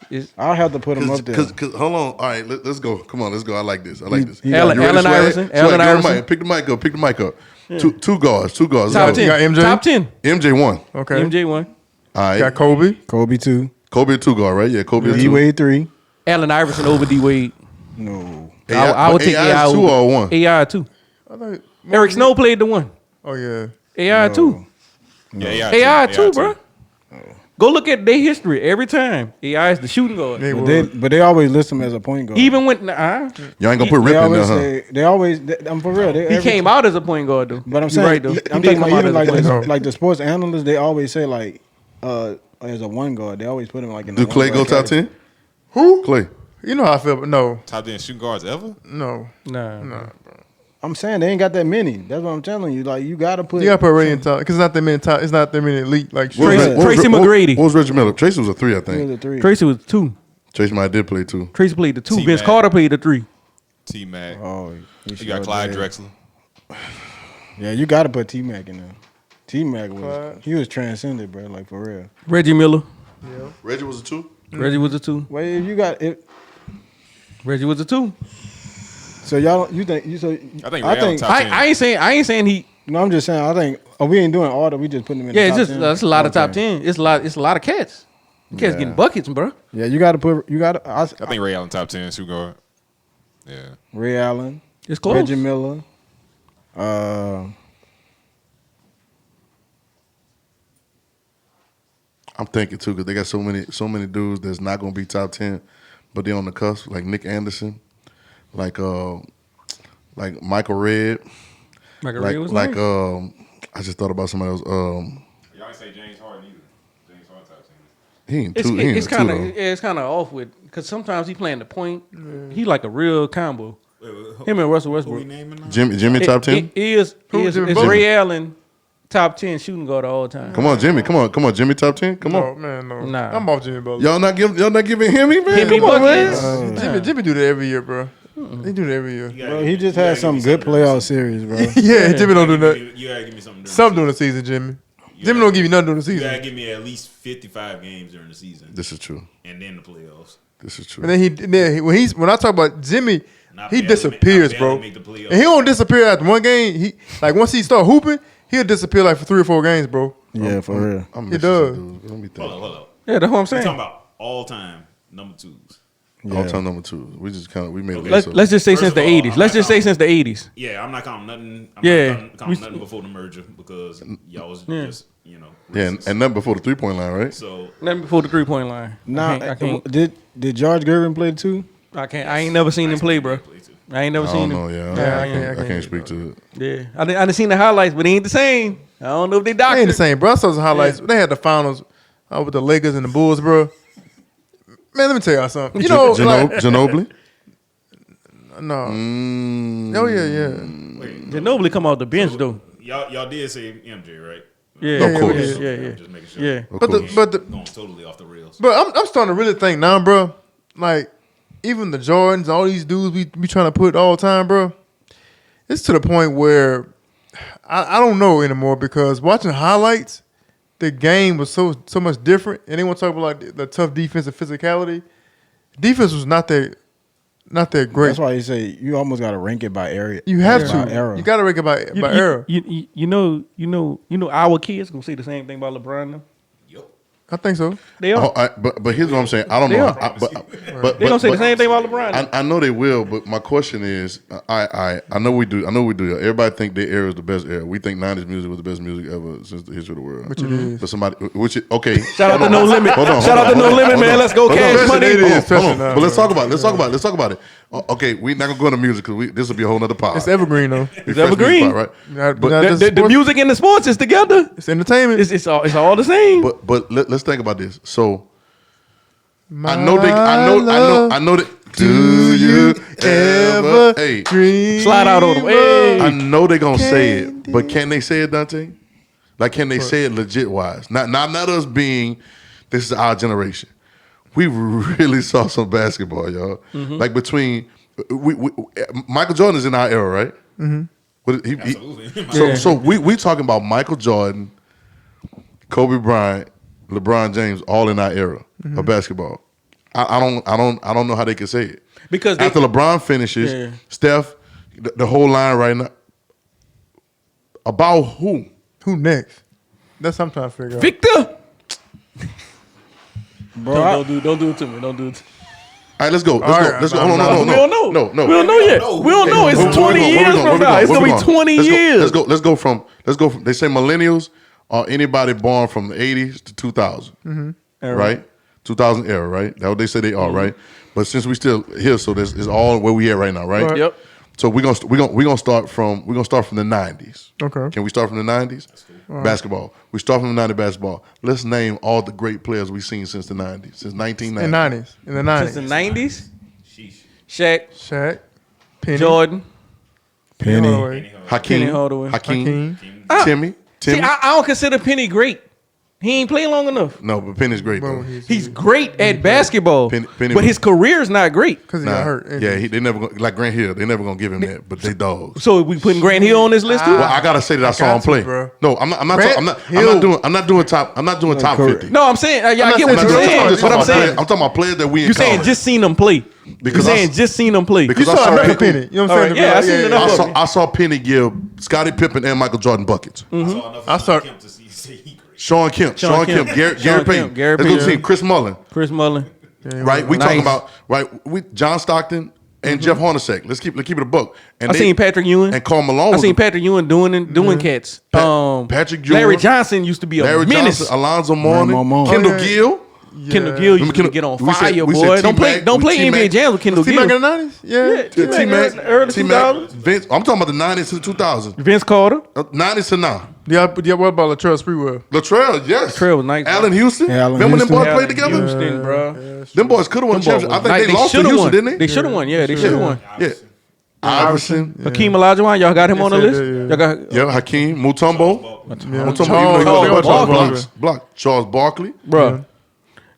there. I'll have to put him up there. Cause hold on. All right, let's go. Come on, let's go. I like this. Allen You ready, Iverson. Swag? Allen Swag, Iverson. Pick the mic up. Pick the mic up. Yeah. Two guards. Top Let's 10. go. You got MJ? Top 10. MJ 1. Okay. MJ 1. All right. Got Kobe. Kobe 2. Kobe a 2 guard, right? Yeah, Kobe a 2. D-Wade 3. Allen Iverson over D Wade. No. I would take AI 2 or 1. AI 2. Eric Snow played the 1. Oh yeah. AI 2. Yeah, AI 2, bro. Go look at their history every time. AI is the shooting guard. But they always list him as a point guard. Even when Y'all ain't gonna put they Rip in there, always huh? say, they always, I'm for real. he came out as a point guard though. But I'm You're saying, right, though. I'm He did talking come about out even as a point guard. like the sports analysts, they always say like, as a one guard, they always put him like in Do the Clay one go guard top 10? Who? Clay. You know how I feel, but no. Top 10 shooting guards ever? No. Nah. I'm saying they ain't got that many. That's what I'm telling you. Like you gotta put. You gotta put Ray in top because it's not that many top. It's not that many elite like. What was Tracy- Reg- what was- Tracy what- McGrady. What was Reggie Miller? Tracy was a 3, I He was think. a 3. Tracy was 2. Tracy might did play 2. Tracy played the 2. T-Mac. Vince Carter played the 3. T-Mac. Oh, You got Clyde Drexler. Yeah, you gotta put T-Mac in there. T-Mac he was transcended, bro. Like for real. Reggie Miller. Reggie was a 2? Reggie was a 2. Wait, if you got it. Reggie was a 2. So y'all, you think you so? I think Ray Allen top 10. I ain't saying he. No, I'm just saying. I think we ain't doing order. We just putting them in. Yeah, the it's top just 10. that's a lot of top Okay. 10. It's a lot of cats. Cats getting buckets, bro. Yeah, you gotta put. You gotta. I think Ray Allen top 10 shooting guard. Yeah. Ray Allen, It's close. Reggie Miller. I'm thinking too because they got so many dudes that's not gonna be top 10, but they're on the cusp, like Nick Anderson, like Michael Redd, Michael like Redd was like nice. I just thought about somebody else. Y'all ain't say James Harden either. James Harden top 10. He ain't two. He ain't It's two kind though. of it's kind of off with because sometimes he playing the point. He like a real combo. Him and Russell Who Westbrook. we naming now? Jimmy top 10. It is Jimmy it's Butler? Ray Allen top 10 shooting guard all the time. Come on, Jimmy. Come on, Jimmy top 10. Come No on. man, no. Nah. I'm off Jimmy Butler. Y'all not giving him man. Him Come on, buckets. man. Jimmy do that every year, bro. He do that every year. Bro, he just had some good playoff series, bro. Yeah, Jimmy don't do nothing. You gotta give me something. Something during the season, Jimmy. Jimmy don't give you nothing during the You gotta season. give me at least 55 games during the season, This is true. and then the playoffs. This is true. And then when I talk about Jimmy, Not he barely disappears, make- not bro. barely make the playoffs. And he don't disappear after one game. He like once he start hooping, he'll disappear like for 3 or 4 games, bro. Yeah, for real. I'm He missing does. some dudes. Let me think. Hold up. Yeah, that's what I'm We're saying. talking about all time number 2s. All time number 2. We just we made a Let's list. let's just say First since of the all, 80s. I'm Let's not just say counting- since the 80s. Yeah, I'm not counting nothing. I'm Yeah. not counting nothing before the merger because y'all was just Yeah, racist. and nothing before the 3-point line, right? So Nothing before the 3-point line. Nah, I can't. did George Gervin play too? I ain't never seen him play, bro. I ain't never I seen don't him. know. Yeah, I I can't speak to it. Yeah, I done seen the highlights, but they ain't the same. I don't know if they They doctored. ain't the same, bro. I saw some highlights. They had the finals with the Lakers and the Bulls, bro. Man, let me tell y'all something. You know, like, Ginobili? no. Mm, Oh yeah. Ginobili come off the bench though. y'all did say MJ, right? Yeah, Of course. yeah. Just making sure. Yeah. of But the, course. but the, Going totally off the rails. But I'm starting to really think now, bro. Like, even the Jordans, all these dudes we trying to put all time, bro. It's to the point where I don't know anymore because watching highlights, the game was so much different. And they want to talk about like the tough defensive physicality. Defense was not that great. That's why you say you almost got to rank it by area. You have by to. era. You got to rank it by era. You know, our kids gonna say the same thing about LeBron. Now. I think so. They are. But here's what I'm saying. I don't They know. are. But They gonna say the same thing about LeBron. I know they will, but my question is, I know we do. Everybody think their era is the best era. We think '90s music was the best music ever since the history of the world. Which it is. But okay. Shout out to No Limit. Shout out to No Limit, man. Let's go Cash Money. It is. Hold on. Now, But let's talk about it. Okay, we're not gonna go into music because this will be a whole nother pod. It's evergreen though. It's Evergreen. right? Not But just The sports. music and the sports is together. It's entertainment. It's all the same. But let's think about this. So My I know that. Do you ever? Hey, dream Slide out on them. Hey. I know they gonna say it, but can they say it, Dante? Like, can they say it legit wise? Not us being. This is our generation. We really saw some basketball, y'all. Like between we Michael Jordan is in our era, right? Mm-hmm. Absolutely. So we talking about Michael Jordan Kobe Bryant, LeBron James, all in our era of basketball. I don't know how they can say it. Because after LeBron finishes, Steph, the whole line right now. About who? Who next? That's what I'm trying to figure out. Victor. Bro, Don't do it to me. Don't do it. All right, let's go. Let's go. We don't know. No. We don't know yet. We don't know. It's 20 years from now. It's gonna be 20 years. Let's go from. They say millennials are anybody born from the 80s to 2000, right? 2000 era, right? That's what they say they are, right? But since we still here, so this is all where we at right now, right? Yep. So we're gonna start from the 90s. Okay. Can we start from the 90s? Basketball. We start from the 90s basketball. Let's name all the great players we've seen since the 90s, since 1990. In the 90s. Since the 90s. Shaq, Penny, Jordan, Penny. Hakeem, Hakeem. Timmy. See, I don't consider Penny great. He ain't played long enough. No, but Penny's great though. He's great at basketball, Penny but his career's not great. Because he got hurt. Yeah, they never gonna, like Grant Hill. They never gonna give him that, but they dogs. So we putting Grant Hill on this list too? Well, I gotta say that I saw him play. bro. No, I'm not doing top 50. No, I'm saying I get what you're saying. But I'm saying I'm talking about players that we. you're saying just seen them play. Because you're saying just seen them play. because You I saw saw enough of Penny. You know what I'm saying? Yeah, I seen enough of him. I saw Penny give Scottie Pippen and Michael Jordan buckets. I saw- Kemp to say he great. Sean Kemp, Gary Payton. Gary Let's go Payton. see Chris Mullin. Chris Mullin. Right, we Nice. talking about John Stockton and Jeff Hornacek. Let's keep it a buck. And I seen Patrick Ewing. and Karl Malone. I was seen a- Patrick Ewing doing cats. Patrick Ewing. Larry Johnson used to be a Larry menace. Johnson, Alonzo Mourning, Mourning. Kendall Oh, yeah. Gill. Kendall Gill used to get on we said- fire, we said boy. Don't play T-Mac, NBA Jams with Kendall T-Mac Gill. in the 90s? Yeah. T-Mac, early T-Mac, 2000s. Vince. I'm talking about the 90s to the 2000s. Vince Carter. 90s to now. Yeah, what about Latrell Sprewell? Latrell, yes. Latrell was nice. Allen Houston. Yeah, Allen Remember Houston. them boys Allen played together? Houston, bro. Them boys could have won the championship. I think they lost to shoulda Houston, won. didn't they? They should have won. Yeah, they should have won. Yeah. Iverson. Hakeem Olajuwon, y'all got him on the Yes, list. yeah, yeah. Y'all got Yeah, Hakeem. Mutombo. Mutombo. Charles Barkley. Block. Charles Barkley. bro.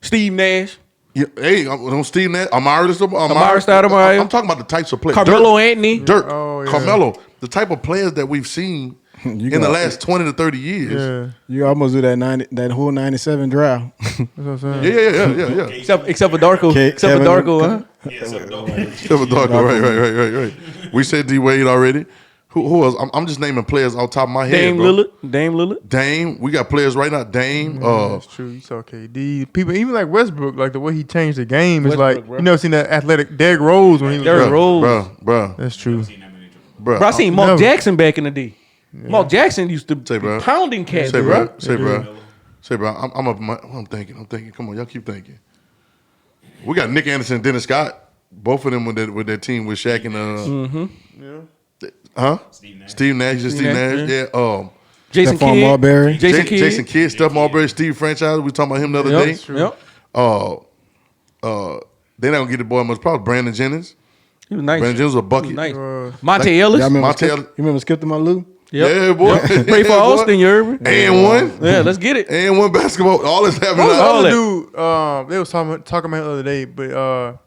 Steve Nash, Yeah, hey, I'm Steve Nash. Amari Stoudemire. I'm talking about the types of players. Carmelo Anthony. Dirk. Oh, yeah. Carmelo. The type of players that we've seen in the last 20 to 30 years. Yeah. You almost do that whole 97 draft. That's what I'm saying. Yeah. Except for Darko. Except for Darko, huh? Yeah, so dope. Right. We said D Wade already. Who else? I'm just naming players off the top of my head. Dame bro. Lillard. Dame. We got players right now. Dame. That's true. You saw KD. People, even like Westbrook, like the way he changed the game is Westbrook, like, bro. you never seen that athletic Derrick Rose when he was Derrick Rose. Bro. That's true. Bro. Bro, I seen Mark never- Jackson back in the day. Mark Jackson used to Say, bro. be pounding cats, Say, bro. bro. Say, bro. I'm thinking. Come on, y'all keep thinking. We got Nick Anderson and Dennis Scott. Both of them with their team with Shaq and Steve Nash. Steve Nash. Yeah. Jason Stephon Kidd. Marbury. Jason Kidd. Jason Kidd, Steph Marbury, Steve Franchise. We were talking about him the other day. Yep. They're not gonna get the boy much. Probably Brandon Jennings. He was nice. Brandon Jennings was a He bucket. was nice. Monte Ellis. Y'all remember Montel- You remember Skip to My Lou? Yep. Yeah, boy. Play for Yeah, boy. Austin, you heard me? And one. Yeah, let's get it. And one basketball. All this happening. What was the all other that. dude? They was talking about him the other day, but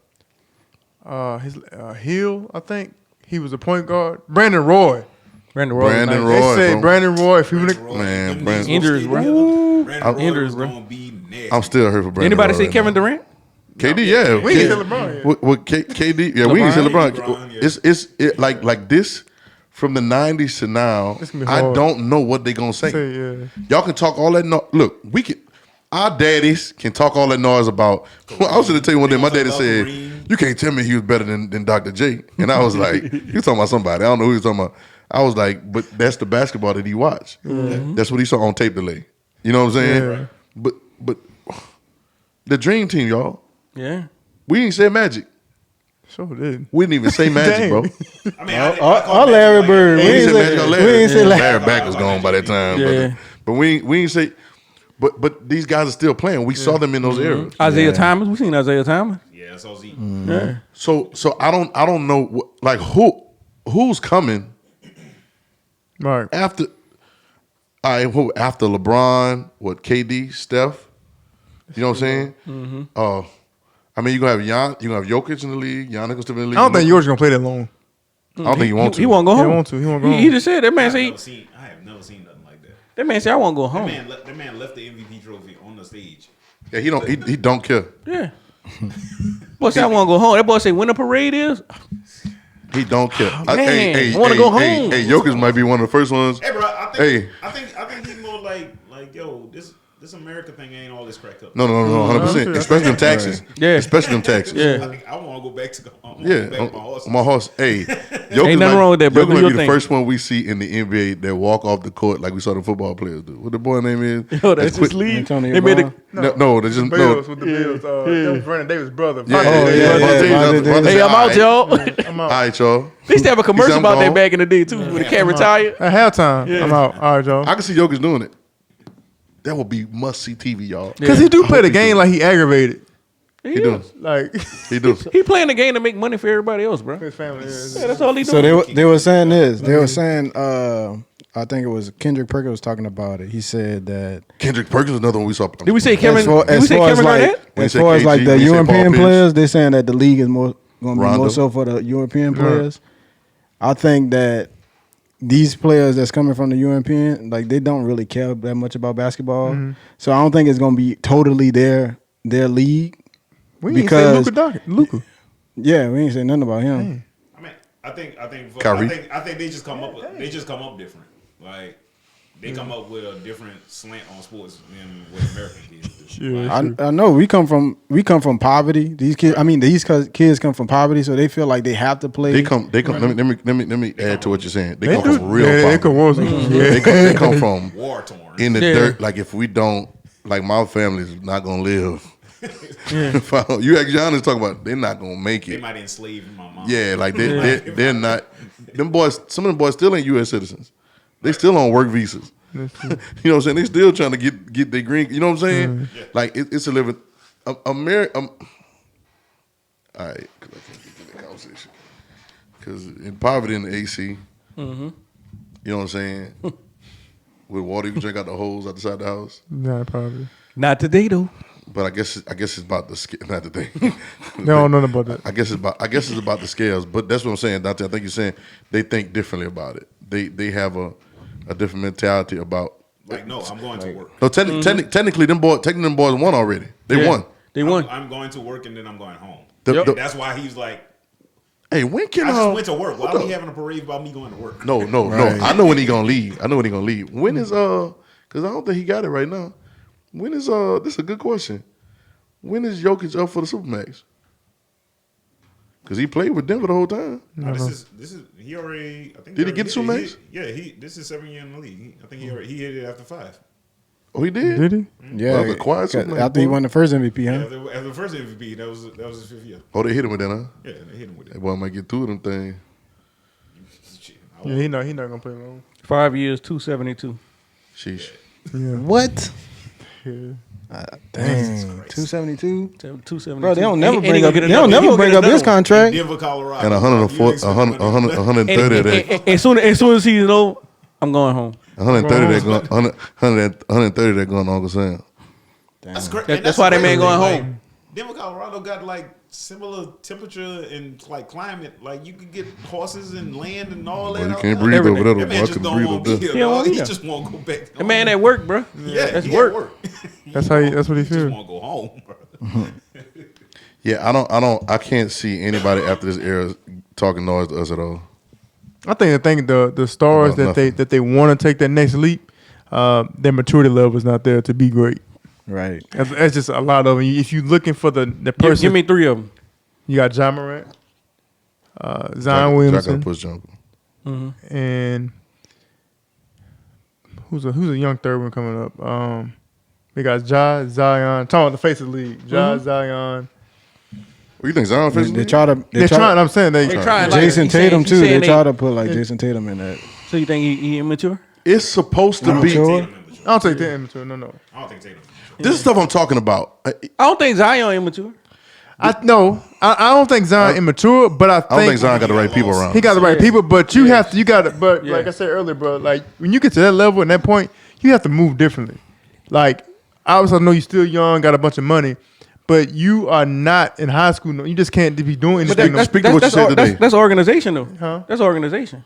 his Hill, I think he was a point guard. Brandon Roy. Brandon Roy. Brandon nice. Roy. They say bro. Brandon Roy. If he would Man, Brandon. Injuries, bro. Injuries, bro. I'm still hurt for Brandon. Anybody Roy say right Kevin now. Durant? KD, yeah. we ain't say LeBron yet. With KD, yeah, we ain't say LeBron. LeBron, yeah. It's like this from the 90s to now. It's gonna be I hard. don't know what they gonna say. Yeah. Y'all can talk all that. Look, we can. Our daddies can talk all that noise about. I was going to tell you one day. My daddy said, "You can't tell me he was better than Dr. J," and I was like, "You talking about somebody? I don't know who you talking about." I was like, "But that's the basketball that he watched. That's what he saw on tape delay. You know what I'm saying?" Yeah. But the dream team, y'all. Yeah. We ain't say Magic. Sure did. We didn't even say Magic, bro. I mean, All Larry Bird. We We ain't ain't say Magic say or we Larry. ain't say Larry. Larry back was gone by that time. Yeah. But we ain't say. But these guys are still playing. We saw them in those eras. Isaiah Thomas. We seen Isaiah Thomas. yeah, that's OZ. Yeah. So I don't know like who's coming Right. after. After LeBron, KD, Steph. You know what I'm saying? I mean, you gonna have you gonna have Jokic in the league. Giannis gonna still be in the league. I don't think George gonna play that long. I don't think he wants to. He won't go He home. won't to. He won't go He home. just said that man said I have never seen nothing like that. That man said, I want to go home. That man left the MVP trophy on the stage. Yeah, he don't care. Yeah. Boy said, I want to go home. That boy said, when the parade is, He don't care. man, I wanna go home. Hey, Jokic might be one of the first ones. Hey, bro, I think he's more like yo, this America thing ain't all this cracked up. No, 100%. Especially them taxes. Yeah. Especially them taxes. Yeah. I want to go back to Yeah, my horse. my horse. Hey, Ain't nothing wrong with that, bro. Jokic Do might your be the thing. first one we see in the NBA that walk off the court like we saw the football players do. What the boy name is? Yo, that's just quit- leave. Antonio They made Brown. it. No, they just Bills no. with the Bills. That was Brandon Davis' brother. Yeah, Vontae Hey, I'm out, y'all. I'm All out. right, y'all. They used to have a commercial I'm about that gone. back in the day, too, when the cat retired. At halftime, I'm out. All right, y'all. I can see Jokic doing it. That would be must see TV, y'all. Because he do play the he game do. like he aggravated. He do. is. Like He do. He playing the game to make money for everybody else, bro. his family is. Yeah, that's all he So doing. they were saying this. They were saying, I think it was Kendrick Perkins was talking about it. He said that Kendrick Perkins is another one we saw. Did we say Kevin? as far, Did we as say far as Kevin like Garnett? When you as say far as KG, like the when you say Paul European Pierce. players, they're saying that the league is more going to be Rondo. more so for the European players. I think that these players that's coming from the European, like they don't really care that much about basketball. So I don't think it's going to be totally their league. We ain't say Because- Luka. Yeah, we ain't saying nothing about him. I mean, I think Kyrie. I think they just come up different. Like they come up with a different slant on sports than what American kids do. Like, I know we come from poverty. These kids, kids come from poverty, so they feel like they have to play. They come. Let me add to what you're saying. They come do. from real. Yeah, they poverty. come on. They come from war torn. in the Yeah. dirt. Like if we don't, like my family's not gonna live. You ask Giannis talking about they're not gonna make They it. might enslave my mom. Yeah, like they're not. Them boys. Some of them boys still ain't U.S. citizens. They still on work visas. You know what I'm saying? They still trying to get their green. You know what I'm saying? Like it's a living. America. All right, because I can't get to that conversation. Because in poverty in the AC, you know what I'm saying? With water you can drink out the holes out the side of the house. Nah, probably. Not today, though. But I guess it's about the scale. Not the thing. They don't know about that. I guess it's about the scales. But that's what I'm saying, Dante. I think you're saying they think differently about it. They have a different mentality about. Like no, I'm going to work. No, technically them boys won already. They won. They won. I'm going to work and then I'm going home. The- That's why he's like, Hey, when can I just went to work. Why are we having a parade about me going to work? No. I know when he gonna leave. When is because I don't think he got it right now. When is this is a good question. When is Jokic up for the Supermax? Because he played with Denver the whole time. No, this is he already. I think Did he get the Supermax? This is 7 years in the league. I think he hit it after 5. Oh, he did. Did he? Yeah, Well, the quiet Supermax, after he boy. won the first MVP, huh? After the first MVP, that was his 5th year. Oh, they hit him with that, huh? Yeah, they hit him with it. That boy might get two of them things. Shit, Yeah, he not gonna play long. 5 years, 272. Sheesh. What? Yeah. Dang, 272. 272. Bro, they don't And never he bring gonna up. get They another- don't he never gonna bring get up his another one. contract. Denver, Colorado. And 130 of that. And as soon as he's over, I'm going home. 130 that going 130 that going to Uncle Sam. That's great. That's why that man going home. Denver, Colorado got like similar temperature and like climate. Like you could get horses and land and all Boy, that. you out can't there. breathe over there. That Boy, man I just can don't breathe want over to be there. here. He don't dog. want He to be just want to go back. The man at work, bro. Yeah, That's he work. at work. That's how. That's what he Just feels. want to go home, bro. Yeah, I can't see anybody after this era talking noise to us at all. I think the stars About that they want to take that next leap, their maturity level is not there to be great. Right. That's just a lot of them. If you're looking for the person, Give me 3 of them. you got John Morant, Zion Jack Williamson, gotta push jumper. and who's a young third one coming up? We got Zion. Talking about the face of the league, Zion. What you think, Zion? They try to. They're trying. I'm saying they trying. Like, Jason he's saying- Tatum he's too. They saying try to put like Jason Tatum in that. So you think he immature? It's supposed to be. Immature? I don't take that immature. No. I don't think Tatum. This is stuff I'm talking about. I don't think Zion immature. I don't think Zion immature, but I don't think Zion got the right people around. He got the right people, but you got to. But like I said earlier, bro, like when you get to that level and that point, you have to move differently. Like obviously, I know you're still young, got a bunch of money, but you are not in high school. No, you just can't be doing But anything. Speak to what you said today. That's organization, though. Huh? That's organization.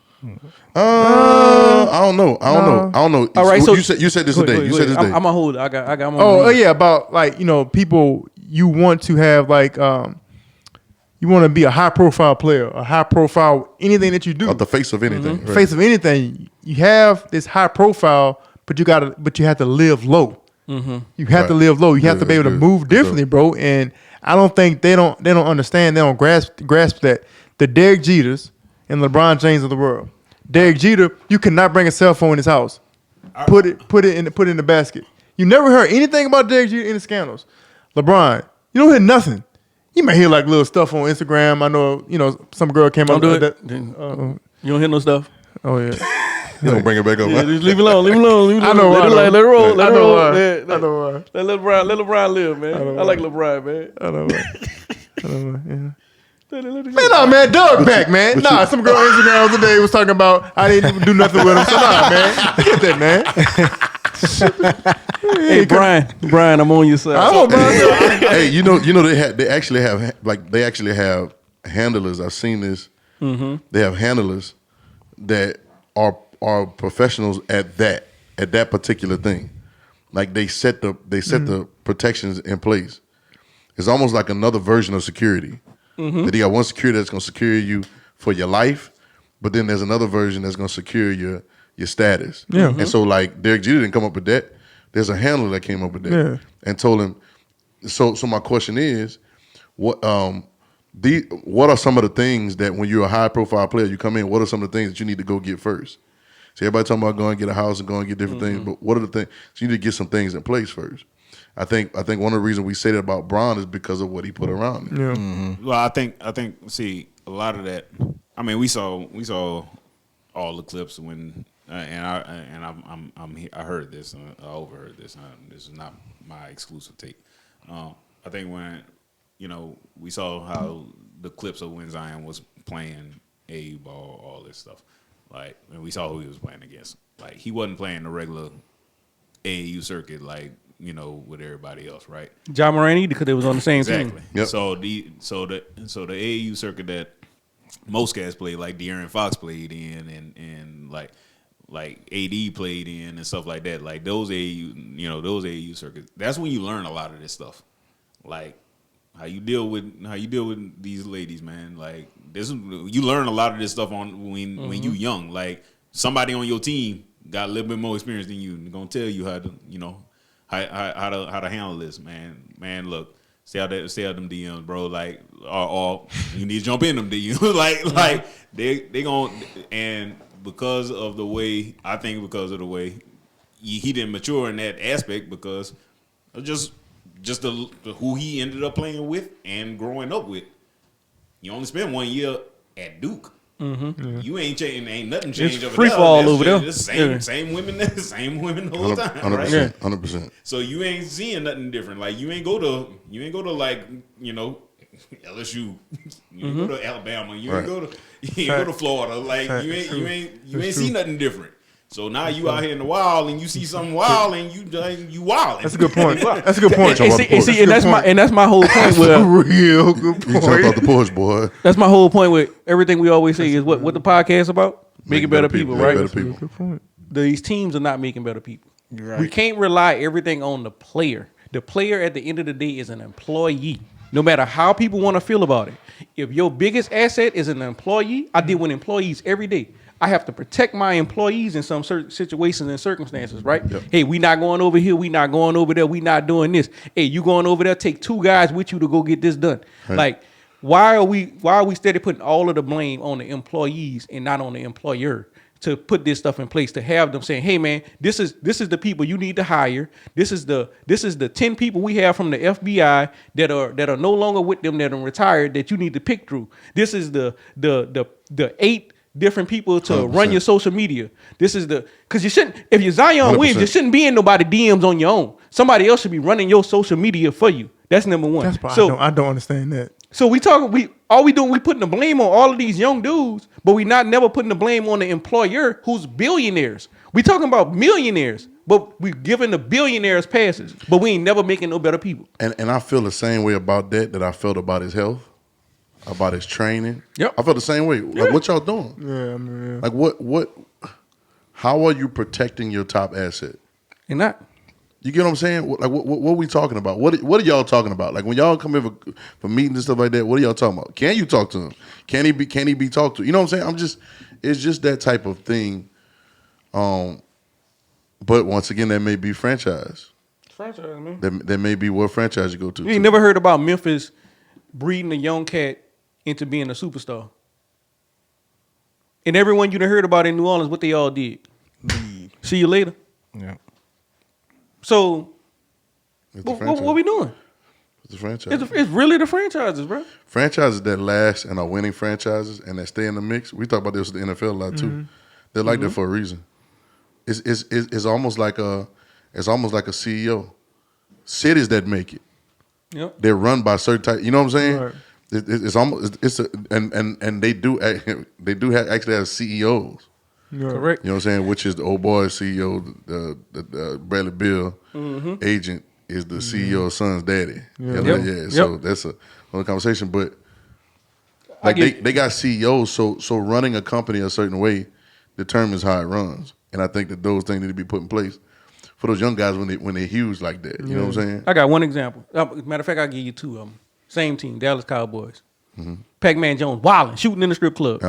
I don't know. I don't know. All right, so you said this today. You said this today. I'm gonna hold it. I got. Oh yeah, about like people you want to have like you want to be a high profile player, a high profile anything that you do. At the face of anything. Right. Face of anything. You have this high profile, but you have to live low. Mm-hmm. You have to live low. You have to be able to move differently, bro. And I don't think they don't understand. They don't grasp that the Derek Jeters and LeBron James of the world. Derek Jeter, you cannot bring a cell phone in his house. Put it in the basket. You never heard anything about Derek Jeter in the scandals. LeBron, you don't hear nothing. You might hear like little stuff on Instagram. I know, some girl came out. Don't do it. You don't hear no stuff. Oh yeah. You don't bring it back up. Yeah, just leave it alone. I know. Let it roll. Let it roll. I know why. Let LeBron live, man. I like LeBron, man. I know why. Yeah. Man, Doug back, man. Some girl on Instagram today was talking about I didn't even do nothing with him. So man, get that, man. Hey, Brian, I'm on your side. I'm on Brian. Hey, they actually have handlers. I've seen this. Mm-hmm. They have handlers that are professionals at that particular thing. Like they set the protections in place. It's almost like another version of security. Mm-hmm. That you got one security that's going to secure you for your life, but then there's another version that's going to secure your status. Yeah. And so like Derek Jeter didn't come up with that. There's a handler that came up with that and told him. So my question is, what are some of the things that when you're a high profile player, you come in, what are some of the things that you need to go get first? So everybody talking about going and get a house and going and get different things, but what are the things? So you need to get some things in place first. I think one of the reasons we say that about Bron is because of what he put around him. Yeah. Mm-hmm. Well, I think see a lot of that. I mean, we saw all the clips when I heard this, I overheard this. This is not my exclusive take. I think when we saw how the clips of when Zion was playing AAU ball, all this stuff, like, and we saw who he was playing against. Like, he wasn't playing the regular AAU circuit, like, with everybody else, right? John Morant, because they was on the same team. Yep. So the AAU circuit that most guys played, like De'Aaron Fox played in, and like AD played in, and stuff like that. Like those AAU circuits. That's when you learn a lot of this stuff, like how you deal with these ladies, man. Like you learn a lot of this stuff when you young. Like somebody on your team got a little bit more experience than you. They're gonna tell you how to, how to handle this, man. Man, look, stay out them DMs, bro. Like, or you need to jump in them DMs. like they gon' and because of the way he didn't mature in that aspect because of just the who he ended up playing with and growing up with. You only spent 1 year at Duke. Mm-hmm. You ain't nothing changed. It's free fall over there. Same women the whole time, 100%, right? 100%. So you ain't seeing nothing different. Like you ain't go to like LSU. You ain't go to Alabama. You ain't go to Florida. Like you ain't see nothing different. So now you out here in the wild and you see something wild and you wild. That's a good point. That's a good point. And that's my whole point. That's a real good point. You talk about the porch, boy. That's my whole point with everything we always say is what the podcast about? Making better people, right? Better people. Good point. These teams are not making better people. Right. We can't rely everything on the player. The player at the end of the day is an employee. No matter how people want to feel about it. If your biggest asset is an employee, I deal with employees every day. I have to protect my employees in some certain situations and circumstances, right? Yep. Hey, we not going over here. We not going over there. We not doing this. Hey, you going over there? Take 2 guys with you to go get this done. Right. Like, why are we steady putting all of the blame on the employees and not on the employer to put this stuff in place, to have them saying, hey man, this is the people you need to hire. This is the 10 people we have from the FBI that are no longer with them, that are retired, that you need to pick through. This is the 8 different people to 100%. Run your social media. This is because you shouldn't, if you're Zion Williams, you shouldn't be in nobody DMs on your own. Somebody else should be running your social media for you. That's number one. That's why I don't understand that. So we putting the blame on all of these young dudes, but we never putting the blame on the employer who's billionaires. We talking about millionaires, but we giving the billionaires passes, but we ain't never making no better people. And I feel the same way about that I felt about his health. about his training. Yep. I felt the same way. Like, what y'all doing? Yeah, I mean, Like, what? How are you protecting your top asset? And not. You get what I'm saying? Like, what are we talking about? What are y'all talking about? Like, when y'all come in for meetings and stuff like that, what are y'all talking about? Can you talk to him? Can he be talked to? You know what I'm saying? It's just that type of thing. But once again, that may be franchise. Franchise, man. That may be what franchise you go to. You ain't never heard about Memphis breeding a young cat into being a superstar. And everyone you done heard about in New Orleans, what they all did. See you later. Yeah. So, It's the what franchise. we doing? It's the franchise. It's really the franchises, bro. Franchises that last and are winning franchises and that stay in the mix. We talk about this with the NFL a lot too. They're like that for a reason. It's almost like a CEO. Cities that make it. Yep. They're run by certain type. You know what I'm saying? Right. It's almost and they do actually have CEOs. yeah. Correct. You know what I'm saying? Which is the old boy CEO, the Bradley Beal agent is the CEO's son's daddy. Yeah. Yep. So that's a whole conversation. But like they got CEOs, so running a company a certain way determines how it runs. And I think that those things need to be put in place for those young guys when they're huge like that. You know what I'm saying? I got one example. Matter of fact, I'll give you two of them. Same team, Dallas Cowboys. Pac-Man Jones wilding, shooting in the strip club.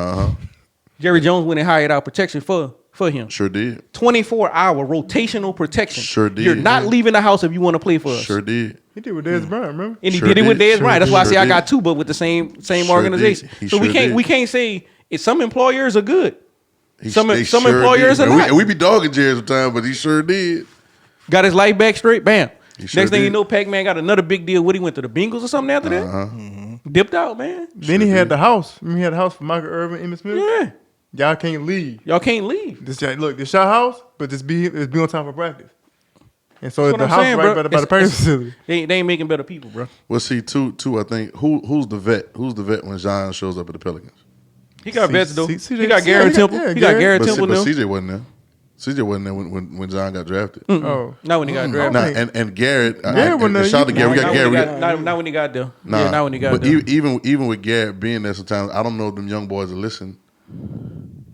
Jerry Jones went and hired out protection for him. Sure did. 24-hour rotational protection. Sure did. You're not leaving the house if you want to play for us. Sure did. He did with Dez Bryant, remember? And he Sure did it with did. Dez Bryant. That's why I Sure say I did. got two, but with the same Sure organization. did. He So sure did. we can't say some employers are good. They Some sure employers did. are not. We be dogging Jerry sometimes, but he sure did. Got his life back straight. Bam. He sure Next thing you did. know, Pac-Man got another big deal. What he went to the Bengals or something after that? Dipped out, man. Then he had the house. Remember he had the house for Michael Irvin, Emmitt Smith? Yeah. Y'all can't leave. Y'all can't leave. This your house, but just be on time for practice. And so That's the what I'm house saying, right bro. by the practice facility. They ain't making better people, bro. Well, see, too, I think who's the vet? Who's the vet when Zion shows up at the Pelicans? He got vets though. CJ He got Garrett Temple. yeah, He got Garrett But, Temple but now. CJ wasn't there. CJ wasn't there when Zion got drafted. Oh. Not when he got drafted. Nah, and Garrett. Garrett wasn't there. Shout out to Garrett. We got Garrett. Not when he got there. Nah, Yeah, not when he got but there. even with Garrett being there, sometimes I don't know if them young boys will listen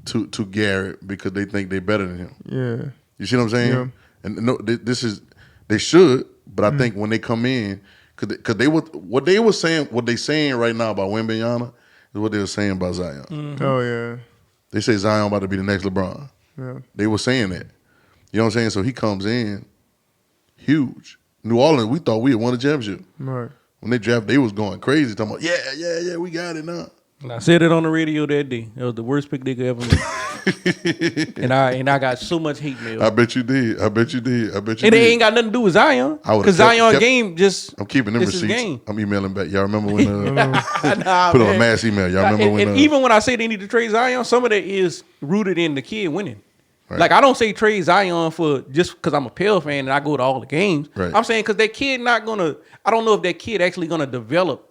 to Garrett because they think they're better than him. Yeah. You see what I'm saying? Yeah. And no, they should, but I think when they come in, because what they saying right now about Wembanyama is what they were saying about Zion. Oh yeah. They say Zion about to be the next LeBron. Yeah. They were saying that. You know what I'm saying? So he comes in huge. New Orleans, we thought we had won the championship. Right. When they drafted, they was going crazy, talking about, yeah, we got it now. And I said it on the radio that day. That was the worst pick they could ever make. and I got so much hate mail. I bet you did. And it ain't got nothing to do with Zion. I would've Because Zion kept- game just I'm keeping them it's his receipts. game. I'm emailing back. Y'all remember when Nah, put on a man. mass email? Y'all remember and, when and even when I say they need to trade Zion, some of that is rooted in the kid winning. Right. Like I don't say trade Zion for just because I'm a Pale fan and I go to all the games. Right. I'm saying because that kid not gonna. I don't know if that kid actually gonna develop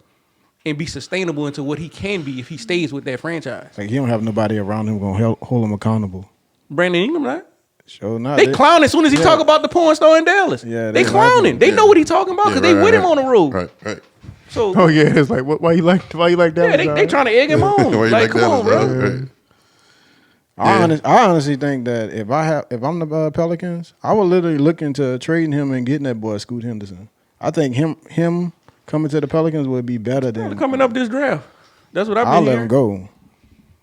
and be sustainable into what he can be if he stays with that franchise. Like he don't have nobody around him gonna hold him accountable. Brandon Ingram, not. Sure not. They clown as soon as he talk about the porn star in Dallas. Yeah, they they clowning. They know what he talking about because they with him on the road. Right. So Oh yeah. It's like why you like that? yeah, they trying to egg him on. Why you like, come on, Dallas, bro. Right. I honestly think that if I'm the Pelicans, I would literally look into trading him and getting that boy Scoot Henderson. I think him coming to the Pelicans would be better than Coming up this draft. That's what I've been I'll hearing. let him go.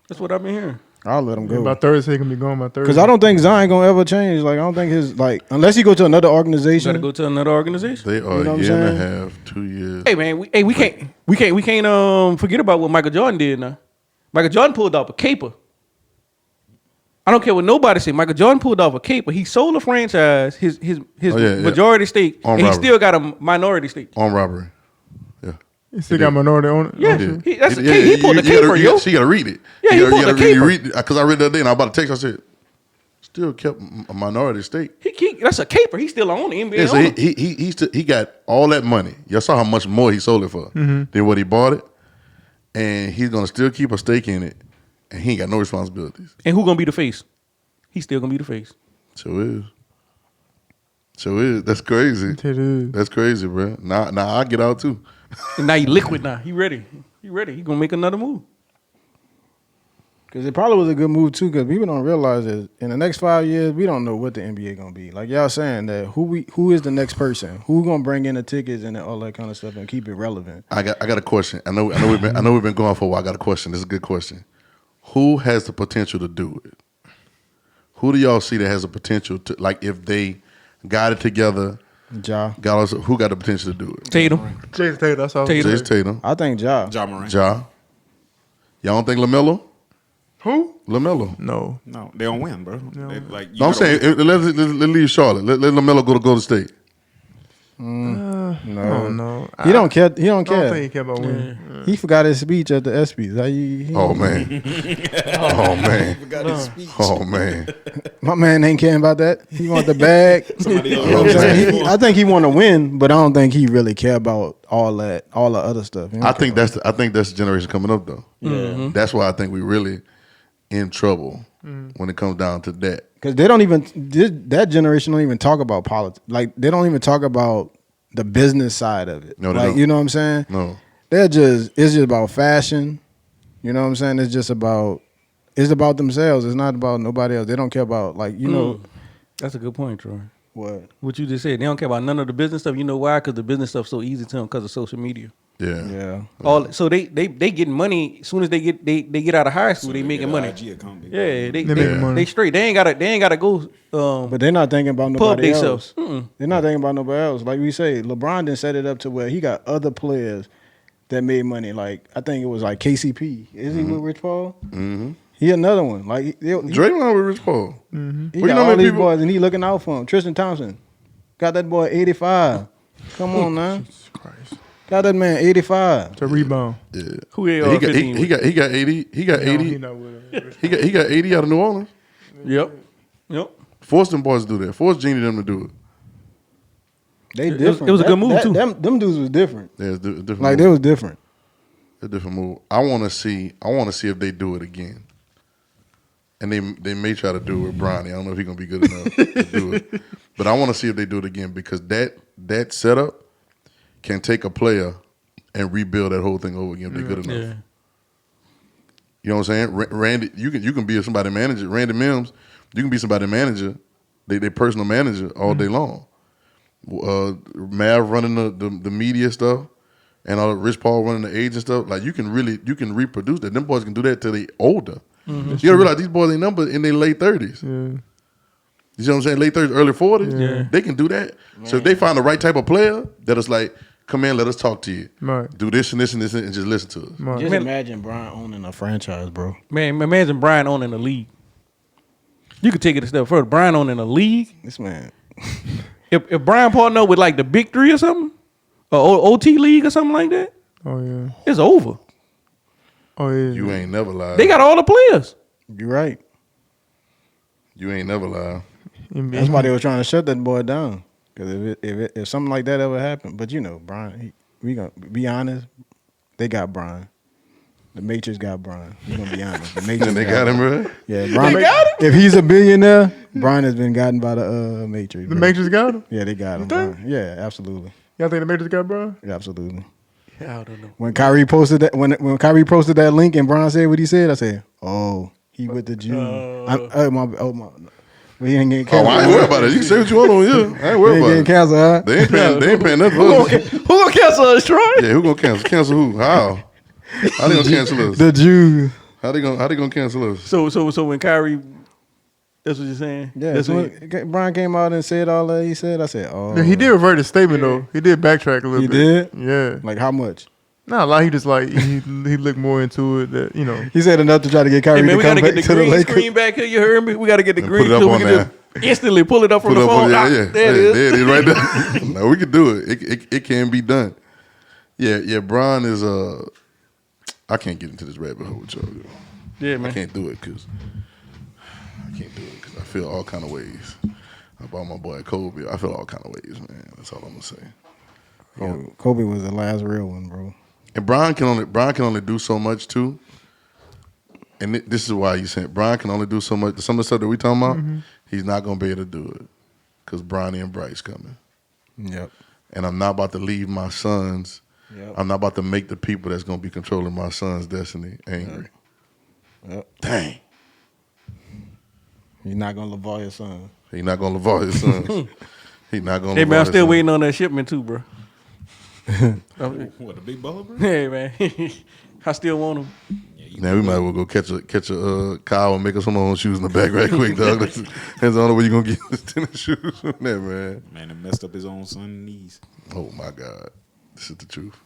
That's what I've been hearing. I'll let him go. By Thursday, he gonna be going by Thursday. Because I don't think Zion gonna ever change. Like I don't think unless he go to another Got organization. to go to another organization. They are You know a what year I'm and a saying? half, 2 years. Hey man, we can't forget about what Michael Jordan did now. Michael Jordan pulled off a caper. I don't care what nobody say. Michael Jordan pulled off a caper. He sold the franchise his majority stake, On and he robbery. still got a minority stake. On robbery. Yeah. he still got minority on it. Yeah, Yeah. that's a caper. He pulled a caper, yo. She got to read it. Yeah, he pulled a caper. Because I read the other day and I was about to text. I said, still kept a minority stake. That's a caper. He still on the NBA. Yeah, so owner. he got all that money. Y'all saw how much more he sold it for than what he bought it. And he's going to still keep a stake in it. And he ain't got no responsibilities. And who gonna be the face? He's still gonna be the face. So it is. So that's crazy. It is. That's crazy, bro. Now I get out too. And now he liquid now. He ready. He gonna make another move. Because it probably was a good move too. Because people don't realize that in the next 5 years, we don't know what the NBA gonna be. Like y'all saying that who is the next person? Who gonna bring in the tickets and all that kind of stuff and keep it relevant? I got a question. I know we've been going for a while. I got a question. This is a good question. Who has the potential to do it? Who do y'all see that has the potential to, like, if they got it together? Ja. Who got the potential to do it? Tatum. Jason Tatum. That's all. Jason Tatum. I think Ja. Ja Morant. Ja. Y'all don't think LaMelo? Who? LaMelo. No. No, they don't win, bro. They, like, No, I'm saying let's leave Charlotte. Let LaMelo go to Golden State. No. No. He don't care. He don't I don't care. think he care about winning. He forgot his speech at the ESPYs. Oh man. Oh man. forgot his speech. Oh man. My man ain't caring about that. He want the bag. Somebody else You know what I'm wrote saying? that. I think he want to win, but I don't think he really care about all the other stuff. He don't I care think about that's the generation coming up though. Yeah. That's why I think we really in trouble when it comes down to that. because they don't even that generation don't even talk about politics. Like they don't even talk about the business side of it. No, they like don't. you know what I'm saying? No. It's just about fashion. You know what I'm saying? It's about themselves. It's not about nobody else. They don't care about know That's a good point, Troy. what. What you just said. They don't care about none of the business stuff. You know why? Because the business stuff's so easy to them because of social media. Yeah. Yeah. So they getting money as soon as they get out of high school. They making money. IG account, baby. Yeah, they making money. they straight. They ain't gotta go. But they're not thinking about Pub nobody themselves. else. They're not thinking about nobody else. Like we say, LeBron didn't set it up to where he got other players that made money. Like I think it was like KCP. Is he with Rich Paul? Mm-hmm. He another one. Like he Draymond with Rich Paul. he Well, got you know all how many these people- boys and he looking out for him. Tristan Thompson got that boy 85. Come on now. Christ. Got that man 85. To rebound. Yeah. Who they He are? got 15 he got 80. He got No, 80. he not with it. He got 80 out of New Orleans. Yep. Force them boys to do that. Force Genie them to do it. They It was- different. it was a good move, too. Them dudes was different. Yeah, it's a different Like move. they was different. A different move. I want to see if they do it again. And they may try to do it with Bronny. I don't know if he's gonna be good enough to do it. But I want to see if they do it again because that setup can take a player and rebuild that whole thing over again if they're good enough. Yeah. You know what I'm saying? Randy, you can be somebody manager. Randy Mims, you can be somebody manager, they personal manager all day long. Mav running the media stuff, and all Rich Paul running the agent stuff. Like you can reproduce that. Them boys can do that till they older. You gotta realize these boys ain't number in their late 30s. Yeah. You see what I'm saying? Late 30s, early 40s. Yeah. They can do that. So if they find the right type of player that is like, come in, let us talk to you. Right. Do this and this and this and just listen to us. Right. Just imagine Brian owning a franchise, bro. Man, imagine Brian owning a league. You could take it a step further. Brian owning a league. This man. If Brian partner with like the Big Three or something, or OT League or something like that, Oh yeah. it's over. Oh yeah. You ain't never lied. They got all the players. You're right. You ain't never lied. That's why they were trying to shut that boy down. Because if something like that ever happened, but you know, Brian, we gonna be honest, they got Brian. The Matrix got Brian. We gonna be honest. The Matrix And they got him, bro. Yeah, Brian. If he's a billionaire, Brian has been gotten by the Matrix. The bro. Matrix got him. Yeah, they got him. think? Brian. Yeah, absolutely. Y'all think the Matrix got bro? Yeah, absolutely. Yeah, I don't know. When Kyrie posted that, when Kyrie posted that link and Brian said what he said, I said, "Oh, he with the Jew." My. We ain't getting Oh, canceled. I ain't worried about it. You can say what you want on here. I ain't We worried ain't about getting it. canceled, huh? They ain't paying nothing for us. Who gonna cancel us, Troy? Yeah, who gonna cancel? Cancel who? How? How they gonna cancel us? The Jew. How they gonna cancel us? So when Kyrie, that's what you're saying. Yeah, That's so what when Brian came out and said all that he said, I said, "Oh, Yeah, he did revert his statement though. He did backtrack a little He bit. did? Yeah. Like how much?" Nah, like he just like he looked more into it that He said enough to try to get Kyrie Hey man, to we come gotta back get the to the green Lakers. screen back here. You heard me? We gotta get the And green put it up so we on can there. just instantly pull it up from Put the up phone. on, Ah, yeah. there it is. There it is right there. No, we can do it. It can be done. Yeah. Brian is I can't get into this rabbit hole with y'all. Yeah, I man. can't do it because I feel all kind of ways about my boy Kobe. I feel all kind of ways, man. That's all I'm gonna say. Yo, Kobe was the last real one, bro. And Brian can only do so much too. And this is why you saying Brian can only do so much. Some of the stuff that we talking about, he's not gonna be able to do it because Bronny and Bryce coming. Yep. And I'm not about to leave my sons. Yep. I'm not about to make the people that's going to be controlling my son's destiny angry. Yep. Dang. You're not gonna LeVar your son. He not going to LeVar his sons. He not going to Hey man, I'm still waiting on that shipment too, bro. What, a big baller, bro? Hey man, I still want him. Now we might as well go catch a cow and make us some own shoes in the back right quick, dog. That's the only way you gonna get his tennis shoes from that, man. Man, it messed up his own son's knees. Oh my God, this is the truth.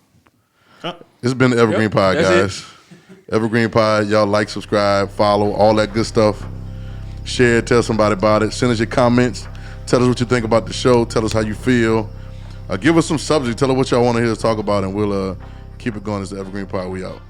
This has been the Evergreen Pod, that's guys. Evergreen Pod, y'all like, subscribe, follow, all that good stuff. Share, tell somebody about it. Send us your comments. Tell us what you think about the show. Tell us how you feel. Give us some subject. Tell us what y'all want to hear us talk about, and we'll keep it going. It's the Evergreen Pod. We out.